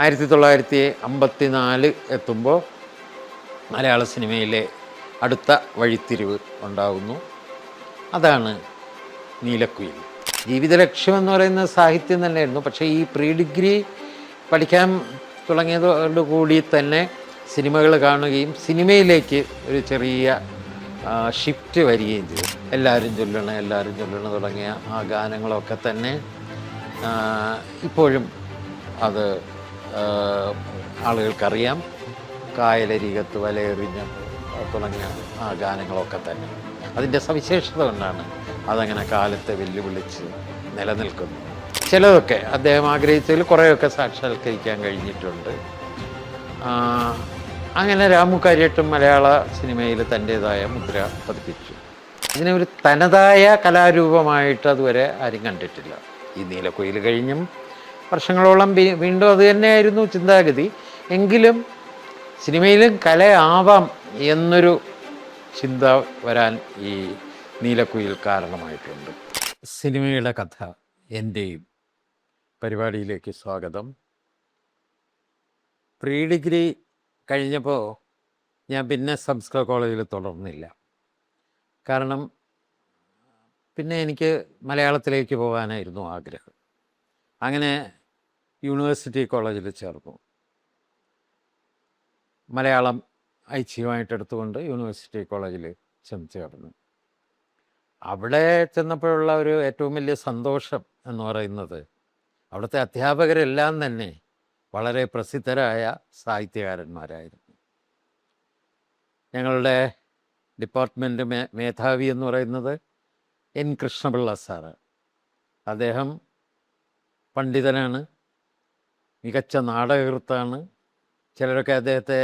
1954 എത്തുമ്പോൾ മലയാള സിനിമയിലെ അടുത്ത വഴിത്തിരിവ് ഉണ്ടാകുന്നു. അതാണ് നീലക്കുയിൽ. ജീവിത ലക്ഷ്യമെന്ന് പറയുന്നത് സാഹിത്യം തന്നെയായിരുന്നു. പക്ഷേ ഈ പ്രീ ഡിഗ്രി പഠിക്കാൻ തുടങ്ങിയതോടുകൂടി തന്നെ സിനിമകൾ കാണുകയും സിനിമയിലേക്ക് ഒരു ചെറിയ ഷിഫ്റ്റ് വരികയും ചെയ്തു. എല്ലാവരും ചൊല്ലണം തുടങ്ങിയ ആ ഗാനങ്ങളൊക്കെ തന്നെ ഇപ്പോഴും അത് ആളുകൾക്കറിയാം. കായലരികത്ത് വലയെറിഞ്ഞ തുടങ്ങിയ ആ ഗാനങ്ങളൊക്കെ തന്നെ അതിൻ്റെ സവിശേഷത കൊണ്ടാണ് അതങ്ങനെ കാലത്തെ വെല്ലുവിളിച്ച് നിലനിൽക്കുന്നു. ചിലതൊക്കെ അദ്ദേഹം ആഗ്രഹിച്ചതിൽ കുറേയൊക്കെ സാക്ഷാത്കരിക്കാൻ കഴിഞ്ഞിട്ടുണ്ട്. അങ്ങനെ രാമു കാര്യട്ടും മലയാള സിനിമയിൽ തൻ്റേതായ മുദ്ര പതിപ്പിച്ചു. ഇതിനെ ഒരു തനതായ കലാരൂപമായിട്ട് അതുവരെ ആരും കണ്ടിട്ടില്ല. ഈ നീലക്കുയിൽ കഴിഞ്ഞും വർഷങ്ങളോളം വീണ്ടും അത് തന്നെയായിരുന്നു ചിന്താഗതി. എങ്കിലും സിനിമയിലും കലയാവാം എന്നൊരു ചിന്ത വരാൻ ഈ നീലക്കുയിൽ കാരണമായിട്ടുണ്ട്. സിനിമയുടെ കഥ എൻ്റെയും പരിപാടിയിലേക്ക് സ്വാഗതം. പ്രീ ഡിഗ്രി കഴിഞ്ഞപ്പോൾ ഞാൻ പിന്നെ സംസ്കൃത കോളേജിൽ തുടർന്നില്ല. കാരണം പിന്നെ എനിക്ക് മലയാളത്തിലേക്ക് പോകാനായിരുന്നു ആഗ്രഹം. അങ്ങനെ യൂണിവേഴ്സിറ്റി കോളേജിൽ ചേർന്നു. മലയാളം ഐച്ഛികമായിട്ടെടുത്തുകൊണ്ട് യൂണിവേഴ്സിറ്റി കോളേജിൽ ചേർന്നു. അവിടെ ചെന്നപ്പോഴുള്ള ഒരു ഏറ്റവും വലിയ സന്തോഷം എന്ന് പറയുന്നത് അവിടുത്തെ അധ്യാപകരെല്ലാം തന്നെ വളരെ പ്രസിദ്ധരായ സാഹിത്യകാരന്മാരായിരുന്നു. ഞങ്ങളുടെ ഡിപ്പാർട്ട്മെൻറ്റ് മേധാവി എന്ന് പറയുന്നത് എൻ കൃഷ്ണപിള്ള സാറ്. അദ്ദേഹം പണ്ഡിതനാണ്, മികച്ച നാടകകൃത്താണ്. ചിലരൊക്കെ അദ്ദേഹത്തെ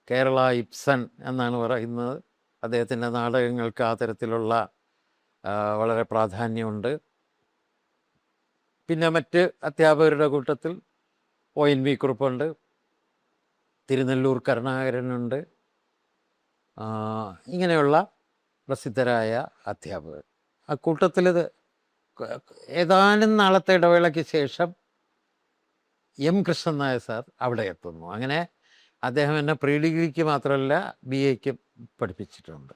കേരള ഇബ്സൺ എന്നാണ് പറയുന്നത്. അദ്ദേഹത്തിൻ്റെ നാടകങ്ങൾക്ക് ആ തരത്തിലുള്ള വളരെ പ്രാധാന്യമുണ്ട്. പിന്നെ മറ്റ് അധ്യാപകരുടെ കൂട്ടത്തിൽ ONV കുറുപ്പുണ്ട്, തിരുനെല്ലൂർ കരുണാകരനുണ്ട്. ഇങ്ങനെയുള്ള പ്രസിദ്ധരായ അധ്യാപകർ. ആ കൂട്ടത്തിൽ ഏതാനും നാളത്തെ ഇടവേളയ്ക്ക് ശേഷം എം കൃഷ്ണൻ നായർ സാർ അവിടെ എത്തുന്നു. അങ്ങനെ അദ്ദേഹം എന്നെ പ്രീ ഡിഗ്രിക്ക് മാത്രമല്ല BAയ്ക്കും പഠിപ്പിച്ചിട്ടുണ്ട്.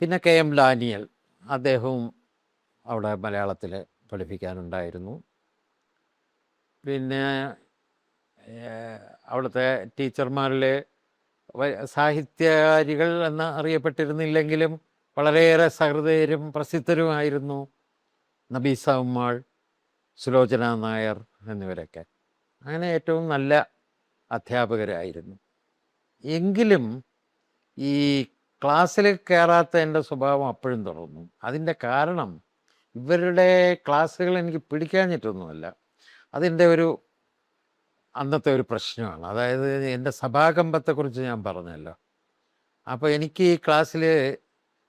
പിന്നെ KM ഡാനിയൽ, അദ്ദേഹവും അവിടെ മലയാളത്തിൽ പഠിപ്പിക്കാനുണ്ടായിരുന്നു. പിന്നെ അവിടുത്തെ ടീച്ചർമാരിലെ സാഹിത്യകാരികൾ എന്ന് അറിയപ്പെട്ടിരുന്നില്ലെങ്കിലും വളരെയേറെ സഹൃദയരും പ്രസിദ്ധരുമായിരുന്നു നബീസ ഉമ്മാൾ, സുലോചന നായർ എന്നിവരൊക്കെ. അങ്ങനെ ഏറ്റവും നല്ല അധ്യാപകരായിരുന്നു. എങ്കിലും ഈ ക്ലാസ്സിൽ കയറാത്ത എൻ്റെ സ്വഭാവം അപ്പോഴും തുടർന്നു. അതിൻ്റെ കാരണം ഇവരുടെ ക്ലാസ്സുകൾ എനിക്ക് പിടിക്കാഞ്ഞിട്ടൊന്നുമല്ല, അതിൻ്റെ ഒരു അന്നത്തെ ഒരു പ്രശ്നമാണ്. അതായത് എൻ്റെ സഭാകമ്പത്തെക്കുറിച്ച് ഞാൻ പറഞ്ഞല്ലോ. അപ്പോൾ എനിക്ക് ഈ ക്ലാസ്സിൽ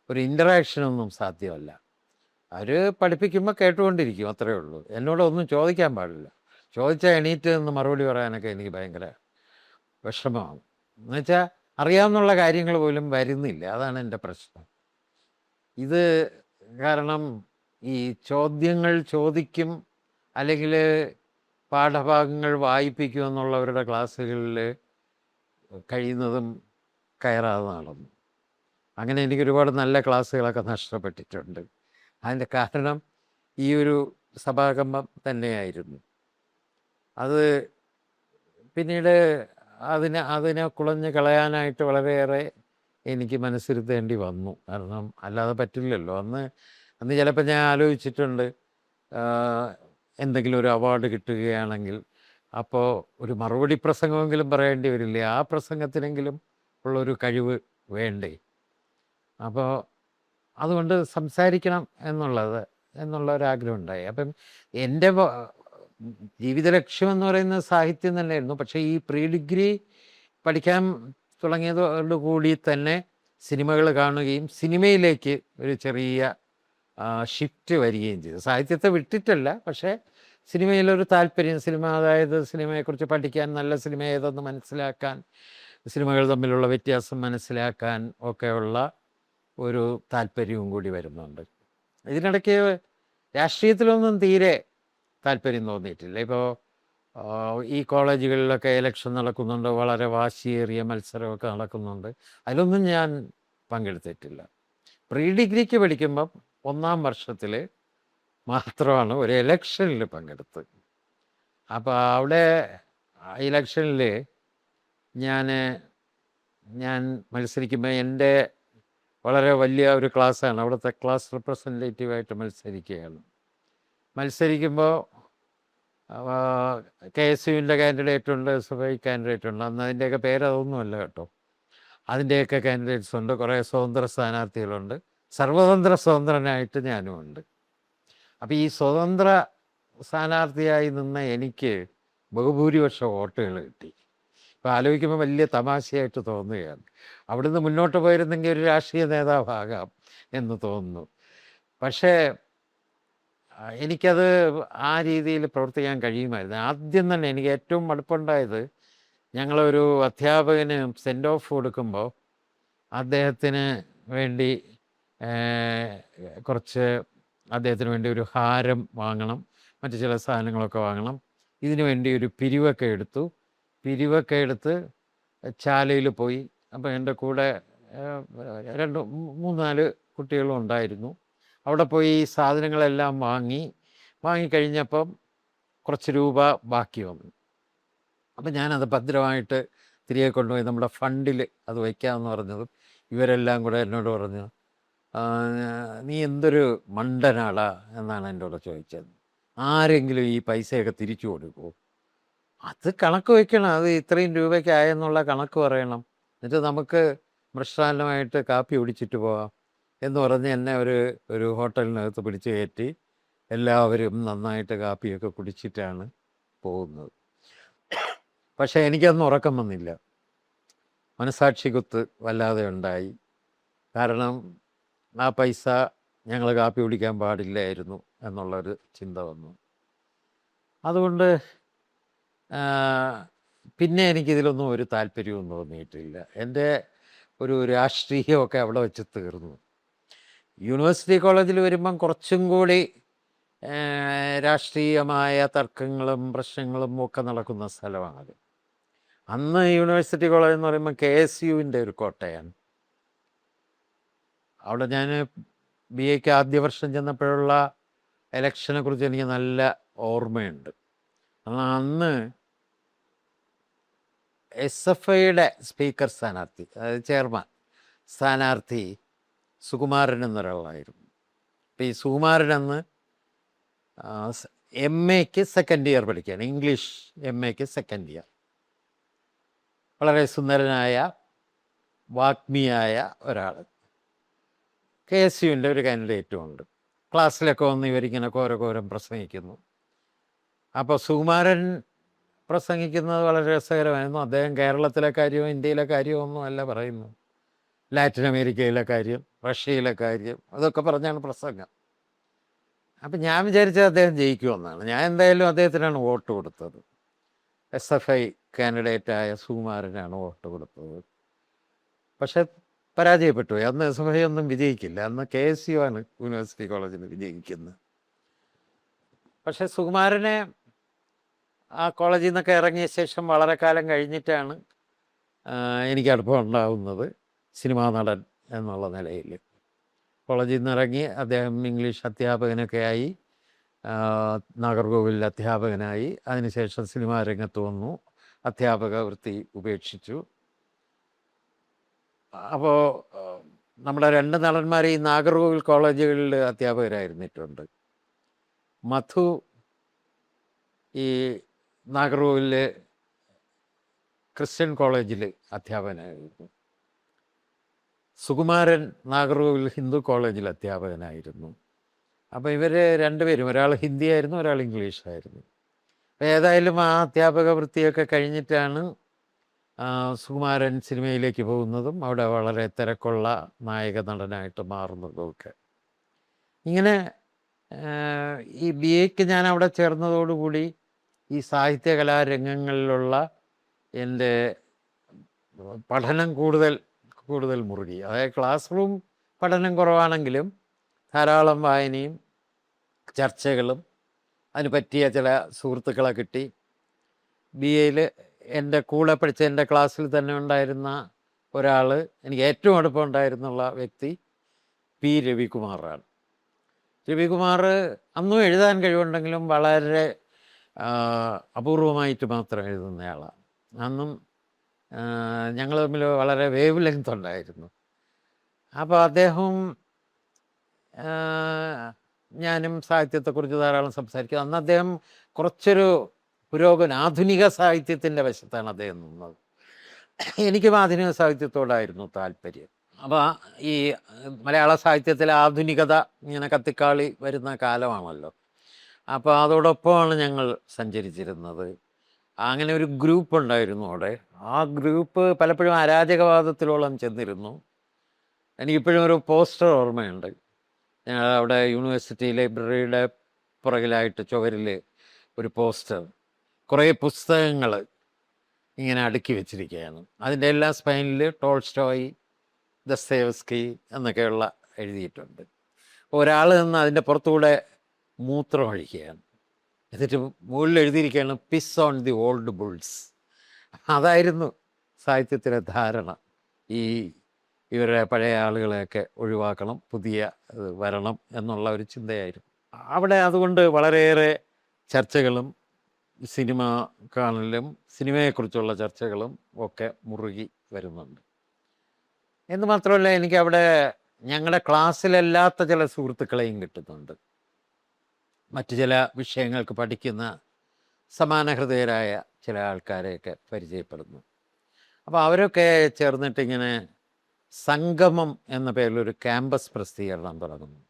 ഒരു ഇൻ്ററാക്ഷനൊന്നും സാധ്യമല്ല. അവർ പഠിപ്പിക്കുമ്പോൾ കേട്ടുകൊണ്ടിരിക്കും, അത്രയേ ഉള്ളൂ. എന്നോടൊന്നും ചോദിക്കാൻ പാടില്ല. ചോദിച്ചാൽ എണീറ്റ് നിന്ന് മറുപടി പറയാനൊക്കെ എനിക്ക് ഭയങ്കര വിഷമമാണ്. എന്നുവെച്ചാൽ അറിയാവുന്നുള്ള കാര്യങ്ങൾ പോലും വരുന്നില്ല. അതാണ് എൻ്റെ പ്രശ്നം. ഇത് കാരണം ഈ ചോദ്യങ്ങൾ ചോദിക്കും അല്ലെങ്കിൽ പാഠഭാഗങ്ങൾ വായിപ്പിക്കും എന്നുള്ളവരുടെ ക്ലാസ്സുകളിൽ കഴിയുന്നതും കയറാതെ നടന്നു. അങ്ങനെ എനിക്ക് ഒരുപാട് നല്ല ക്ലാസ്സുകളൊക്കെ നഷ്ടപ്പെട്ടിട്ടുണ്ട്. അതിൻ്റെ കാരണം ഈ ഒരു സഭാകമ്പം തന്നെയായിരുന്നു. അത് പിന്നീട് അതിനെ കുളഞ്ഞ് കളയാനായിട്ട് വളരെയേറെ എനിക്ക് മനസ്സിരുത്തേണ്ടി വന്നു. കാരണം അല്ലാതെ പറ്റില്ലല്ലോ. അന്ന് ചിലപ്പോൾ ഞാൻ ആലോചിച്ചിട്ടുണ്ട്, എന്തെങ്കിലും ഒരു അവാർഡ് കിട്ടുകയാണെങ്കിൽ അപ്പോൾ ഒരു മറുപടി പ്രസംഗമെങ്കിലും പറയേണ്ടി വരില്ലേ, ആ പ്രസംഗത്തിനെങ്കിലും ഉള്ളൊരു കഴിവ് വേണ്ടേ. അപ്പോൾ അതുകൊണ്ട് സംസാരിക്കണം എന്നുള്ള ഒരാഗ്രഹം ഉണ്ടായി. അപ്പം എൻ്റെ ജീവിത ലക്ഷ്യമെന്ന് പറയുന്നത് സാഹിത്യം തന്നെയായിരുന്നു. പക്ഷേ ഈ പ്രീ ഡിഗ്രി പഠിക്കാൻ തുടങ്ങിയതോടുകൂടി തന്നെ സിനിമകൾ കാണുകയും സിനിമയിലേക്ക് ഒരു ചെറിയ ഷിഫ്റ്റ് വരികയും ചെയ്തു. സാഹിത്യത്തെ വിട്ടിട്ടല്ല, പക്ഷേ സിനിമയിലൊരു താല്പര്യം, അതായത് സിനിമയെക്കുറിച്ച് പഠിക്കാൻ, നല്ല സിനിമ ഏതെന്ന് മനസ്സിലാക്കാൻ, സിനിമകൾ തമ്മിലുള്ള വ്യത്യാസം മനസ്സിലാക്കാൻ ഒക്കെയുള്ള ഒരു താല്പര്യവും കൂടി വരുന്നുണ്ട്. ഇതിനിടയ്ക്ക് രാഷ്ട്രീയത്തിലൊന്നും തീരെ താല്പര്യം തോന്നിയിട്ടില്ല. ഇപ്പോൾ ഈ കോളേജുകളിലൊക്കെ ഇലക്ഷൻ നടക്കുന്നുണ്ട്, വളരെ വാശിയേറിയ മത്സരമൊക്കെ നടക്കുന്നുണ്ട്. അതിലൊന്നും ഞാൻ പങ്കെടുത്തിട്ടില്ല. പ്രീ ഡിഗ്രിക്ക് പഠിക്കുമ്പം 1-ാം വർഷത്തിൽ മാത്രമാണ് ഒരു ഇലക്ഷനിൽ പങ്കെടുത്തത്. അപ്പോൾ അവിടെ ഇലക്ഷനിൽ ഞാൻ ഞാൻ മത്സരിക്കുമ്പോൾ എൻ്റെ വളരെ വലിയ ഒരു ക്ലാസ്സാണ്, അവിടുത്തെ ക്ലാസ് റെപ്രസെൻറ്റേറ്റീവായിട്ട് മത്സരിക്കുകയാണ്. മത്സരിക്കുമ്പോൾ KSUവിൻ്റെ കാൻഡിഡേറ്റ് ഉണ്ട്, SFI കാൻഡിഡേറ്റ് ഉണ്ട്. അന്ന് അതിൻ്റെയൊക്കെ പേരതൊന്നുമല്ല കേട്ടോ. അതിൻ്റെയൊക്കെ കാൻഡിഡേറ്റ്സ് ഉണ്ട്, കുറേ സ്വതന്ത്ര സ്ഥാനാർത്ഥികളുണ്ട്, സ്വതന്ത്രനായിട്ട് ഞാനുമുണ്ട്. അപ്പോൾ ഈ സ്വതന്ത്ര സ്ഥാനാർത്ഥിയായി നിന്ന എനിക്ക് ബഹുഭൂരിപക്ഷം വോട്ടുകൾ കിട്ടി. ഇപ്പോൾ ആലോചിക്കുമ്പോൾ വലിയ തമാശയായിട്ട് തോന്നുകയാണ്. അവിടുന്ന് മുന്നോട്ട് പോയിരുന്നെങ്കിൽ ഒരു രാഷ്ട്രീയ നേതാവാകാം എന്ന് തോന്നുന്നു. പക്ഷേ എനിക്കത് ആ രീതിയിൽ പ്രവർത്തിക്കാൻ കഴിയുമായിരുന്നു. ആദ്യം തന്നെ എനിക്ക് ഏറ്റവും മടുപ്പുണ്ടായത്, ഞങ്ങളൊരു അധ്യാപകന് സെൻഡ് ഓഫ് കൊടുക്കുമ്പോൾ അദ്ദേഹത്തിന് വേണ്ടി അദ്ദേഹത്തിന് വേണ്ടി ഒരു ഹാരം വാങ്ങണം, മറ്റു ചില സാധനങ്ങളൊക്കെ വാങ്ങണം. ഇതിനു വേണ്ടി ഒരു പിരിവൊക്കെ എടുത്ത് ചാലയിൽ പോയി. അപ്പോൾ എൻ്റെ കൂടെ 2-3-4 കുട്ടികളും ഉണ്ടായിരുന്നു. അവിടെ പോയി ഈ സാധനങ്ങളെല്ലാം വാങ്ങിക്കഴിഞ്ഞപ്പം കുറച്ച് രൂപ ബാക്കി വന്നു. അപ്പം ഞാനത് ഭദ്രമായിട്ട് തിരികെ കൊണ്ടുപോയി നമ്മുടെ ഫണ്ടിൽ അത് വയ്ക്കാമെന്ന് പറഞ്ഞതും ഇവരെല്ലാം കൂടെ എന്നോട് പറഞ്ഞു, നീ എന്തൊരു മണ്ടനാടാ എന്നാണ് എന്നോട് ചോദിച്ചത്. ആരെങ്കിലും ഈ പൈസയൊക്കെ തിരിച്ചു കൊടുക്കുമോ? അത് കണക്ക് വയ്ക്കണം, അത് ഇത്രയും രൂപയ്ക്കായെന്നുള്ള കണക്ക് പറയണം, എന്നിട്ട് നമുക്ക് മൃഷ്ടാന്നമായിട്ട് കാപ്പി കുടിച്ചിട്ട് പോകാം എന്ന് പറഞ്ഞ് എന്നെ ഒരു ഹോട്ടലിനകത്ത് പിടിച്ച് കയറ്റി എല്ലാവരും നന്നായിട്ട് കാപ്പിയൊക്കെ കുടിച്ചിട്ടാണ് പോകുന്നത്. പക്ഷേ എനിക്കതൊന്നും ഉറക്കം വന്നില്ല, മനസാക്ഷി കുത്ത് വല്ലാതെ ഉണ്ടായി. കാരണം ആ പൈസ ഞങ്ങൾ കാപ്പി കുടിക്കാൻ പാടില്ലായിരുന്നു എന്നുള്ളൊരു ചിന്ത വന്നു. അതുകൊണ്ട് പിന്നെ എനിക്കിതിലൊന്നും ഒരു താല്പര്യവും തോന്നിയിട്ടില്ല. എൻ്റെ ഒരു രാഷ്ട്രീയമൊക്കെ അവിടെ വെച്ച് തീർന്നു. യൂണിവേഴ്സിറ്റി കോളേജിൽ വരുമ്പം കുറച്ചും കൂടി രാഷ്ട്രീയമായ തർക്കങ്ങളും പ്രശ്നങ്ങളും ഒക്കെ നടക്കുന്ന സ്ഥലമാണത്. അന്ന് യൂണിവേഴ്സിറ്റി കോളേജ് എന്ന് പറയുമ്പോൾ KSUവിൻ്റെ ഒരു കോട്ടയാണ്. അവിടെ ഞാൻ BAക്ക് ആദ്യ വർഷം ചെന്നപ്പോഴുള്ള ഇലക്ഷനെ കുറിച്ച് എനിക്ക് നല്ല ഓർമ്മയുണ്ട്. അന്ന് SFIയുടെ സ്പീക്കർ സ്ഥാനാർത്ഥി, അതായത് ചെയർമാൻ സ്ഥാനാർത്ഥി സുകുമാരൻ എന്നൊരാളായിരുന്നു. അപ്പോൾ ഈ സുകുമാരൻ അന്ന് MAക്ക് സെക്കൻഡ് ഇയർ പഠിക്കുകയാണ്, ഇംഗ്ലീഷ് MAക്ക് സെക്കൻഡ് ഇയർ. വളരെ സുന്ദരനായ വാഗ്മിയായ ഒരാൾ. KSUവിൻ്റെ ഒരു കാൻഡിഡേറ്റും ഉണ്ട്. ക്ലാസ്സിലൊക്കെ വന്ന് ഇവരിങ്ങനെ കോരം പ്രസംഗിക്കുന്നു. അപ്പോൾ സുകുമാരൻ പ്രസംഗിക്കുന്നത് വളരെ രസകരമായിരുന്നു. അദ്ദേഹം കേരളത്തിലെ കാര്യവും ഇന്ത്യയിലെ കാര്യവും ഒന്നും അല്ല പറയുന്നു, ലാറ്റിൻ അമേരിക്കയിലെ കാര്യം, റഷ്യയിലെ കാര്യം, അതൊക്കെ പറഞ്ഞാണ് പ്രസംഗം. അപ്പം ഞാൻ വിചാരിച്ചത് അദ്ദേഹം ജയിക്കുമെന്നാണ്. ഞാൻ എന്തായാലും അദ്ദേഹത്തിനാണ് വോട്ട് കൊടുത്തത്. SFI കാൻഡിഡേറ്റായ സുകുമാരനാണ് വോട്ട് കൊടുത്തത്. പക്ഷെ പരാജയപ്പെട്ടു. അന്ന് SFI ഒന്നും വിജയിക്കില്ല, അന്ന് KSU ആണ് യൂണിവേഴ്സിറ്റി കോളേജിൽ വിജയിക്കുന്നത്. പക്ഷെ സുകുമാരനെ ആ കോളേജിൽ നിന്നൊക്കെ ഇറങ്ങിയ ശേഷം വളരെ കാലം കഴിഞ്ഞിട്ടാണ് എനിക്ക് അടുപ്പം ഉണ്ടാകുന്നത് സിനിമാ നടൻ എന്നുള്ള നിലയിൽ. കോളേജിൽ നിന്ന് ഇറങ്ങി അദ്ദേഹം ഇംഗ്ലീഷ് അധ്യാപകനൊക്കെ ആയി, നാഗർകോവിൽ അധ്യാപകനായി. അതിനുശേഷം സിനിമാ രംഗത്ത് വന്നു, അധ്യാപക വൃത്തി ഉപേക്ഷിച്ചു. അപ്പോൾ നമ്മുടെ 2 നടന്മാർ ഈ നാഗർകോവിൽ കോളേജുകളിൽ അധ്യാപകരായിരുന്നിട്ടുണ്ട്. മധു ഈ നാഗർകോവിലെ ക്രിസ്ത്യൻ കോളേജിൽ അധ്യാപകനായിരുന്നു. സുകുമാരൻ നാഗർകോവിൽ ഹിന്ദു കോളേജിൽ അധ്യാപകനായിരുന്നു. അപ്പോൾ ഇവർ 2 പേരും, ഒരാൾ ഹിന്ദി ആയിരുന്നു, ഒരാൾ ഇംഗ്ലീഷായിരുന്നു. ഏതായാലും ആ അധ്യാപക വൃത്തിയൊക്കെ കഴിഞ്ഞിട്ടാണ് സുകുമാരൻ സിനിമയിലേക്ക് പോകുന്നതും അവിടെ വളരെ തിരക്കുള്ള നായക നടനായിട്ട് മാറുന്നതുമൊക്കെ. ഇങ്ങനെ ഈ BAക്ക് ഞാൻ അവിടെ ചേർന്നതോടുകൂടി ഈ സാഹിത്യ കലാരംഗങ്ങളിലുള്ള എൻ്റെ പഠനം കൂടുതൽ മുറുകി. അതായത് ക്ലാസ് റൂം പഠനം കുറവാണെങ്കിലും ധാരാളം വായനയും ചർച്ചകളും അതിന് പറ്റിയ ചില സുഹൃത്തുക്കളെ കിട്ടി. BA എൻ്റെ കൂടെ പഠിച്ച എൻ്റെ ക്ലാസ്സിൽ തന്നെ ഉണ്ടായിരുന്ന ഒരാൾ, എനിക്ക് ഏറ്റവും അടുപ്പമുണ്ടായിരുന്നുള്ള വ്യക്തി പി രവികുമാറാണ്. രവികുമാർ അന്നും എഴുതാൻ കഴിവുണ്ടെങ്കിലും വളരെ അപൂർവമായിട്ട് മാത്രം എഴുതുന്നയാളാണ്. അന്നും ഞങ്ങൾ തമ്മിൽ വളരെ വേവ് ലെങ്ത് ഉണ്ടായിരുന്നു. അപ്പോൾ അദ്ദേഹവും ഞാനും സാഹിത്യത്തെക്കുറിച്ച് ധാരാളം സംസാരിക്കും. അന്ന് അദ്ദേഹം കുറച്ചൊരു ആധുനിക സാഹിത്യത്തിൻ്റെ വശത്താണ് അദ്ദേഹം നിന്നത്. എനിക്കും ആധുനിക സാഹിത്യത്തോടായിരുന്നു താല്പര്യം. അപ്പോൾ ഈ മലയാള സാഹിത്യത്തിലെ ആധുനികത ഇങ്ങനെ കത്തിക്കാളി വരുന്ന കാലമാണല്ലോ. അപ്പോൾ അതോടൊപ്പമാണ് ഞങ്ങൾ സഞ്ചരിച്ചിരുന്നത്. അങ്ങനെ ഒരു ഗ്രൂപ്പ് ഉണ്ടായിരുന്നു അവിടെ. ആ ഗ്രൂപ്പ് പലപ്പോഴും അരാജകവാദത്തിലോളം ചെന്നിരുന്നു. എനിക്കിപ്പോഴും ഒരു പോസ്റ്റർ ഓർമ്മയുണ്ട്. ഞങ്ങൾ അവിടെ യൂണിവേഴ്സിറ്റി ലൈബ്രറിയുടെ പുറകിലായിട്ട് ചുവരിൽ ഒരു പോസ്റ്റർ, കുറേ പുസ്തകങ്ങൾ ഇങ്ങനെ അടുക്കി വെച്ചിരിക്കുകയാണ്. അതിൻ്റെ എല്ലാ സ്പൈനിൽ ടോൾസ്റ്റോയ്, ദസ്തയേവ്സ്കി എന്നൊക്കെയുള്ള എഴുതിയിട്ടുണ്ട്. ഒരാൾ നിന്ന് അതിൻ്റെ പുറത്തുകൂടെ മൂത്രം ഒഴിക്കുകയാണ്. എന്നിട്ട് മുകളിൽ എഴുതിയിരിക്കുകയാണ് പിസ് ഓൺ ദി ഓൾഡ് ബുൾസ്. അതായിരുന്നു സാഹിത്യത്തിലെ ധാരണ. ഇവരുടെ പഴയ ആളുകളെയൊക്കെ ഒഴിവാക്കണം, പുതിയ വരണം എന്നുള്ള ഒരു ചിന്തയായിരുന്നു അവിടെ. അതുകൊണ്ട് വളരെയേറെ ചർച്ചകളും സിനിമ കാണലും സിനിമയെക്കുറിച്ചുള്ള ചർച്ചകളും ഒക്കെ മുറുകി വരുന്നുണ്ട്. എന്ന് മാത്രമല്ല, എനിക്കവിടെ ഞങ്ങളുടെ ക്ലാസ്സിലല്ലാത്ത ചില സുഹൃത്തുക്കളെയും കിട്ടുന്നുണ്ട്. മറ്റു ചില വിഷയങ്ങൾക്ക് പഠിക്കുന്ന സമാന ഹൃദയരായ ചില ആൾക്കാരെയൊക്കെ പരിചയപ്പെടുന്നു. അപ്പോൾ അവരൊക്കെ ചേർന്നിട്ടിങ്ങനെ സംഗമം എന്ന പേരിലൊരു ക്യാമ്പസ് പ്രസിദ്ധീകരണം തുടങ്ങുന്നു.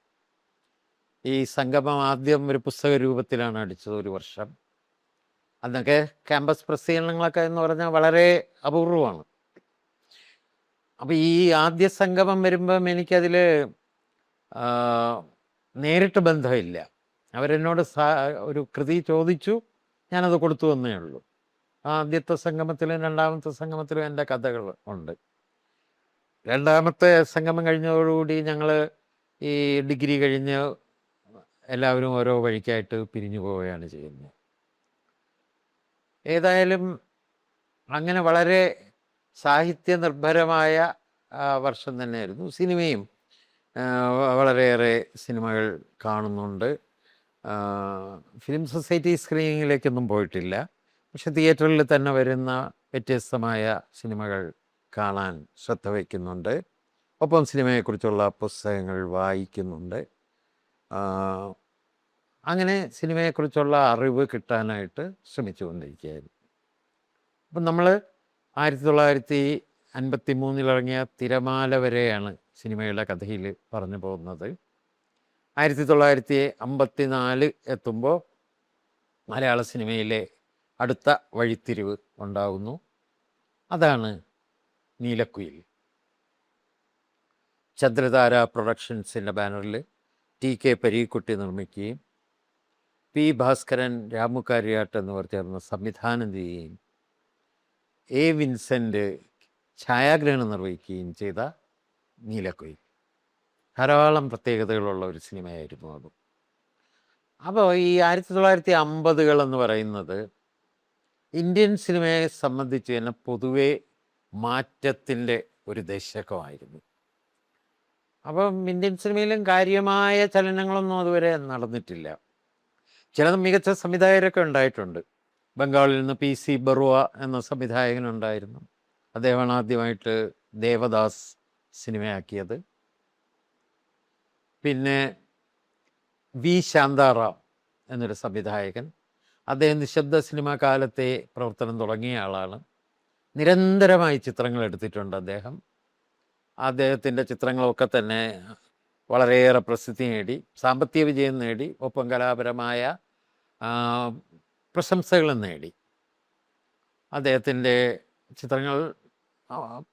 ഈ സംഗമം ആദ്യം ഒരു പുസ്തക രൂപത്തിലാണ് അടിച്ചത്, ഒരു വർഷം. അന്നൊക്കെ ക്യാമ്പസ് പ്രസിദ്ധീകരണങ്ങളൊക്കെ എന്ന് പറഞ്ഞാൽ വളരെ അപൂർവമാണ്. അപ്പോൾ ഈ ആദ്യ സംഗമം വരുമ്പം എനിക്കതിൽ നേരിട്ട് ബന്ധമില്ല. അവരെന്നോട് ഒരു കൃതി ചോദിച്ചു, ഞാനത് കൊടുത്തു എന്നേ ഉള്ളൂ. ആദ്യത്തെ സംഗമത്തിലും രണ്ടാമത്തെ സംഗമത്തിലും എൻ്റെ കഥകൾ ഉണ്ട്. രണ്ടാമത്തെ സംഗമം കഴിഞ്ഞതോടുകൂടി ഞങ്ങൾ ഈ ഡിഗ്രി കഴിഞ്ഞ് എല്ലാവരും ഓരോ വഴിക്കായിട്ട് പിരിഞ്ഞു പോവുകയാണ് ചെയ്യുന്നത്. ഏതായാലും അങ്ങനെ വളരെ സാഹിത്യ നിർഭരമായ വർഷം തന്നെയായിരുന്നു. സിനിമയും വളരെയേറെ സിനിമകൾ കാണുന്നുണ്ട്. ഫിലിം സൊസൈറ്റി സ്ക്രീനിങ്ങിലേക്കൊന്നും പോയിട്ടില്ല, പക്ഷെ തിയേറ്ററിൽ തന്നെ വരുന്ന വ്യത്യസ്തമായ സിനിമകൾ കാണാൻ ശ്രദ്ധ വയ്ക്കുന്നുണ്ട്. ഒപ്പം സിനിമയെക്കുറിച്ചുള്ള പുസ്തകങ്ങൾ വായിക്കുന്നുണ്ട്. അങ്ങനെ സിനിമയെക്കുറിച്ചുള്ള അറിവ് കിട്ടാനായിട്ട് ശ്രമിച്ചുകൊണ്ടിരിക്കുകയായിരുന്നു. അപ്പം നമ്മൾ 1953 ഇറങ്ങിയ തിരമാല വരെയാണ് സിനിമയുടെ കഥയിൽ പറഞ്ഞു പോകുന്നത്. 1954 എത്തുമ്പോൾ മലയാള സിനിമയിലെ അടുത്ത വഴിത്തിരിവ് ഉണ്ടാകുന്നു. അതാണ് നീലക്കുയിൽ. ചന്ദ്രതാര പ്രൊഡക്ഷൻസിൻ്റെ ബാനറിൽ TK പരീക്കുട്ടി നിർമ്മിക്കുകയും P ഭാസ്കരൻ, രാമു കാര്യാട്ട് എന്നിവർ ചേർന്ന് സംവിധാനം ചെയ്യുകയും A വിൻസെൻ്റ് ഛായാഗ്രഹണം നിർവഹിക്കുകയും ചെയ്ത നീലക്കുയിൽ ധാരാളം പ്രത്യേകതകളുള്ള ഒരു സിനിമയായിരുന്നു അത്. അപ്പോൾ ഈ 1950 എന്ന് പറയുന്നത് ഇന്ത്യൻ സിനിമയെ സംബന്ധിച്ച് തന്നെ പൊതുവെ മാറ്റത്തിൻ്റെ ഒരു ദശകമായിരുന്നു. അപ്പം ഇന്ത്യൻ സിനിമയിലും കാര്യമായ ചലനങ്ങളൊന്നും അതുവരെ നടന്നിട്ടില്ല. ചില മികച്ച സംവിധായകരൊക്കെ ഉണ്ടായിട്ടുണ്ട്. ബംഗാളിൽ നിന്ന് PC ബറുവ എന്ന സംവിധായകനുണ്ടായിരുന്നു. അദ്ദേഹമാണ് ആദ്യമായിട്ട് ദേവദാസ് സിനിമയാക്കിയത്. പിന്നെ V ശാന്താറാം എന്നൊരു സംവിധായകൻ, അദ്ദേഹം നിശബ്ദ സിനിമ കാലത്തെ പ്രവർത്തനം തുടങ്ങിയ ആളാണ്. നിരന്തരമായി ചിത്രങ്ങൾ എടുത്തിട്ടുണ്ട് അദ്ദേഹം. അദ്ദേഹത്തിൻ്റെ ചിത്രങ്ങളൊക്കെ തന്നെ വളരെയേറെ പ്രസിദ്ധി നേടി, സാമ്പത്തിക വിജയം നേടി, ഒപ്പം കലാപരമായ പ്രശംസകളും നേടി. അദ്ദേഹത്തിൻ്റെ ചിത്രങ്ങൾ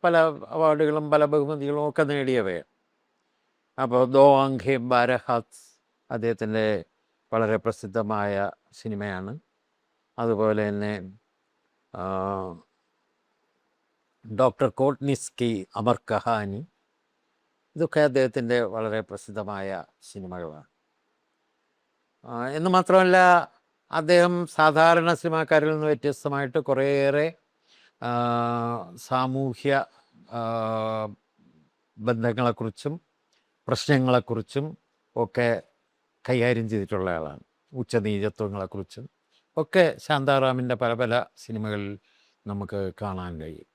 പല അവാർഡുകളും പല ബഹുമതികളും ഒക്കെ നേടിയവയാണ്. അപ്പോൾ ദോ ആംഖേ ബാരഹാത്ത് അദ്ദേഹത്തിൻ്റെ വളരെ പ്രസിദ്ധമായ സിനിമയാണ്. അതുപോലെ തന്നെ ഡോക്ടർ കോട്നിസ്കി, അമർ കഹാനി, ഇതൊക്കെ അദ്ദേഹത്തിൻ്റെ വളരെ പ്രസിദ്ധമായ സിനിമകളാണ്. എന്ന് മാത്രമല്ല അദ്ദേഹം സാധാരണ സിനിമാക്കാരിൽ നിന്ന് വ്യത്യസ്തമായിട്ട് കുറേയേറെ സാമൂഹ്യ ബന്ധങ്ങളെക്കുറിച്ചും പ്രശ്നങ്ങളെക്കുറിച്ചും ഒക്കെ കൈകാര്യം ചെയ്തിട്ടുള്ള ആളാണ്. ഉച്ചനീചത്വങ്ങളെക്കുറിച്ചും ഒക്കെ ശാന്താറാമിൻ്റെ പല പല സിനിമകളിൽ നമുക്ക് കാണാൻ കഴിയും.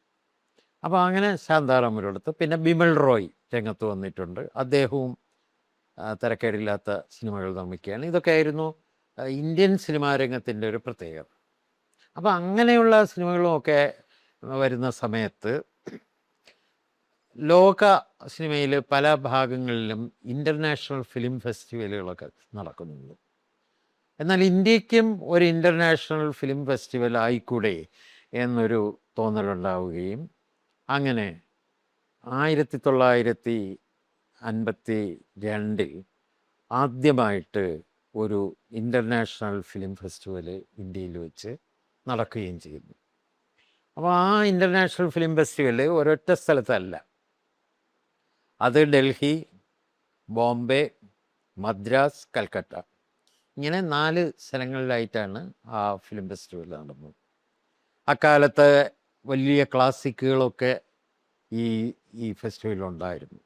അപ്പോൾ അങ്ങനെ ശാന്താറാം ഒരിടത്ത്. പിന്നെ ബിമൽ റോയ് രംഗത്ത് വന്നിട്ടുണ്ട്. അദ്ദേഹവും തിരക്കേടില്ലാത്ത സിനിമകൾ നിർമ്മിക്കുകയാണ്. ഇതൊക്കെയായിരുന്നു ഇന്ത്യൻ സിനിമാ രംഗത്തിൻ്റെ ഒരു പ്രത്യേകത. അപ്പോൾ അങ്ങനെയുള്ള സിനിമകളുമൊക്കെ വരുന്ന സമയത്ത് ലോക സിനിമയിൽ പല ഭാഗങ്ങളിലും ഇൻ്റർനാഷണൽ ഫിലിം ഫെസ്റ്റിവലുകളൊക്കെ നടക്കുന്നുണ്ട്. എന്നാൽ ഇന്ത്യക്കും ഒരു ഇൻ്റർനാഷണൽ ഫിലിം ഫെസ്റ്റിവൽ ആയിക്കൂടെ എന്നൊരു തോന്നലുണ്ടാവുകയും അങ്ങനെ 1952 ആദ്യമായിട്ട് ഒരു ഇൻ്റർനാഷണൽ ഫിലിം ഫെസ്റ്റിവൽ ഇന്ത്യയിൽ വെച്ച് നടക്കുകയും ചെയ്യുന്നു. അപ്പോൾ ആ ഇൻ്റർനാഷണൽ ഫിലിം ഫെസ്റ്റിവൽ ഒരൊറ്റ സ്ഥലത്തല്ല, അത് ഡൽഹി, ബോംബെ, മദ്രാസ്, കൽക്കട്ട ഇങ്ങനെ 4 സ്ഥലങ്ങളിലായിട്ടാണ് ആ ഫിലിം ഫെസ്റ്റിവൽ നടന്നത്. അക്കാലത്ത് വലിയ ക്ലാസിക്കുകളൊക്കെ ഈ ഫെസ്റ്റിവലുണ്ടായിരുന്നു.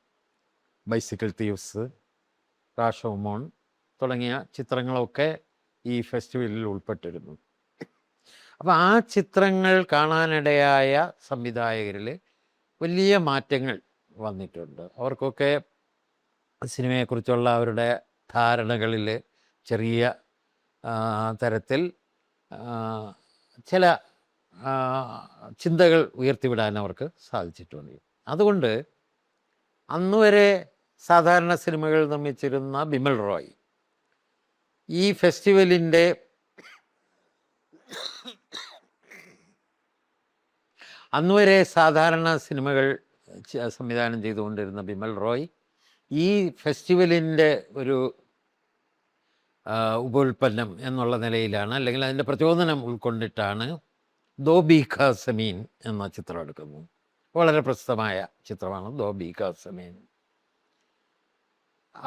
ബൈസിക്കിൾ തീവ്സ്, റാഷോമോൺ തുടങ്ങിയ ചിത്രങ്ങളൊക്കെ ഈ ഫെസ്റ്റിവലിൽ ഉൾപ്പെട്ടിരുന്നു. അപ്പോൾ ആ ചിത്രങ്ങൾ കാണാനിടയായ സംവിധായകരിൽ വലിയ മാറ്റങ്ങൾ വന്നിട്ടുണ്ട്. അവർക്കൊക്കെ സിനിമയെക്കുറിച്ചുള്ള അവരുടെ ധാരണകളിൽ ചെറിയ തരത്തിൽ ചില ചിന്തകൾ ഉയർത്തിവിടാൻ അവർക്ക് സാധിച്ചിട്ടുണ്ട്. അതുകൊണ്ട് അന്നുവരെ സാധാരണ സിനിമകൾ നിർമ്മിച്ചിരുന്ന ബിമൽ റോയ് ഈ ഫെസ്റ്റിവലിൻ്റെ അന്നുവരെ സാധാരണ സിനിമകൾ സംവിധാനം ചെയ്തുകൊണ്ടിരുന്ന ബിമൽ റോയ് ഈ ഫെസ്റ്റിവലിൻ്റെ ഒരു ഉപോൽപ്പന്നം എന്നുള്ള നിലയിലാണ്, അല്ലെങ്കിൽ അതിൻ്റെ പ്രചോദനം ഉൾക്കൊണ്ടിട്ടാണ് ദോ ബീഘ സമീൻ എന്ന ചിത്രം എടുക്കുന്നത്. വളരെ പ്രസിദ്ധമായ ചിത്രമാണ് ദോ ബീഘ സമീൻ.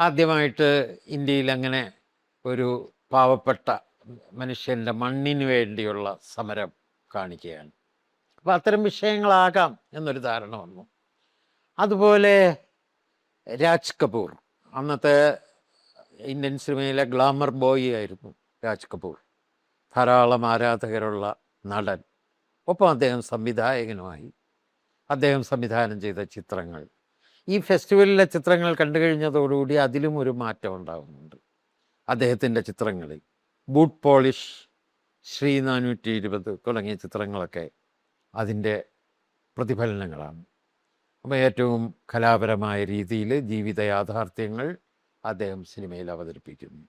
ആദ്യമായിട്ട് ഇന്ത്യയിൽ അങ്ങനെ ഒരു പാവപ്പെട്ട മനുഷ്യൻ്റെ മണ്ണിന് വേണ്ടിയുള്ള സമരം കാണിക്കുകയാണ്. അപ്പോൾ അത്തരം വിഷയങ്ങളാകാം എന്നൊരു ധാരണ വന്നു. അതുപോലെ രാജ് കപൂർ, അന്നത്തെ ഇന്ത്യൻ സിനിമയിലെ ഗ്ലാമർ ബോയ് ആയിരുന്നു രാജ് കപൂർ, ധാരാളം ആരാധകരുള്ള നടൻ. ഒപ്പം അദ്ദേഹം സംവിധായകനുമായി. അദ്ദേഹം സംവിധാനം ചെയ്ത ചിത്രങ്ങൾ, ഈ ഫെസ്റ്റിവലിലെ ചിത്രങ്ങൾ കണ്ടു കഴിഞ്ഞതോടുകൂടി അതിലും ഒരു മാറ്റം ഉണ്ടാകുന്നുണ്ട്. അദ്ദേഹത്തിൻ്റെ ചിത്രങ്ങളിൽ ബൂട്ട് പോളിഷ്, ശ്രീ 420 തുടങ്ങിയ ചിത്രങ്ങളൊക്കെ അതിൻ്റെ പ്രതിഫലനങ്ങളാണ്. അപ്പോൾ ഏറ്റവും കലാപരമായ രീതിയിൽ ജീവിത യാഥാർത്ഥ്യങ്ങൾ അദ്ദേഹം സിനിമയിൽ അവതരിപ്പിക്കുന്നു.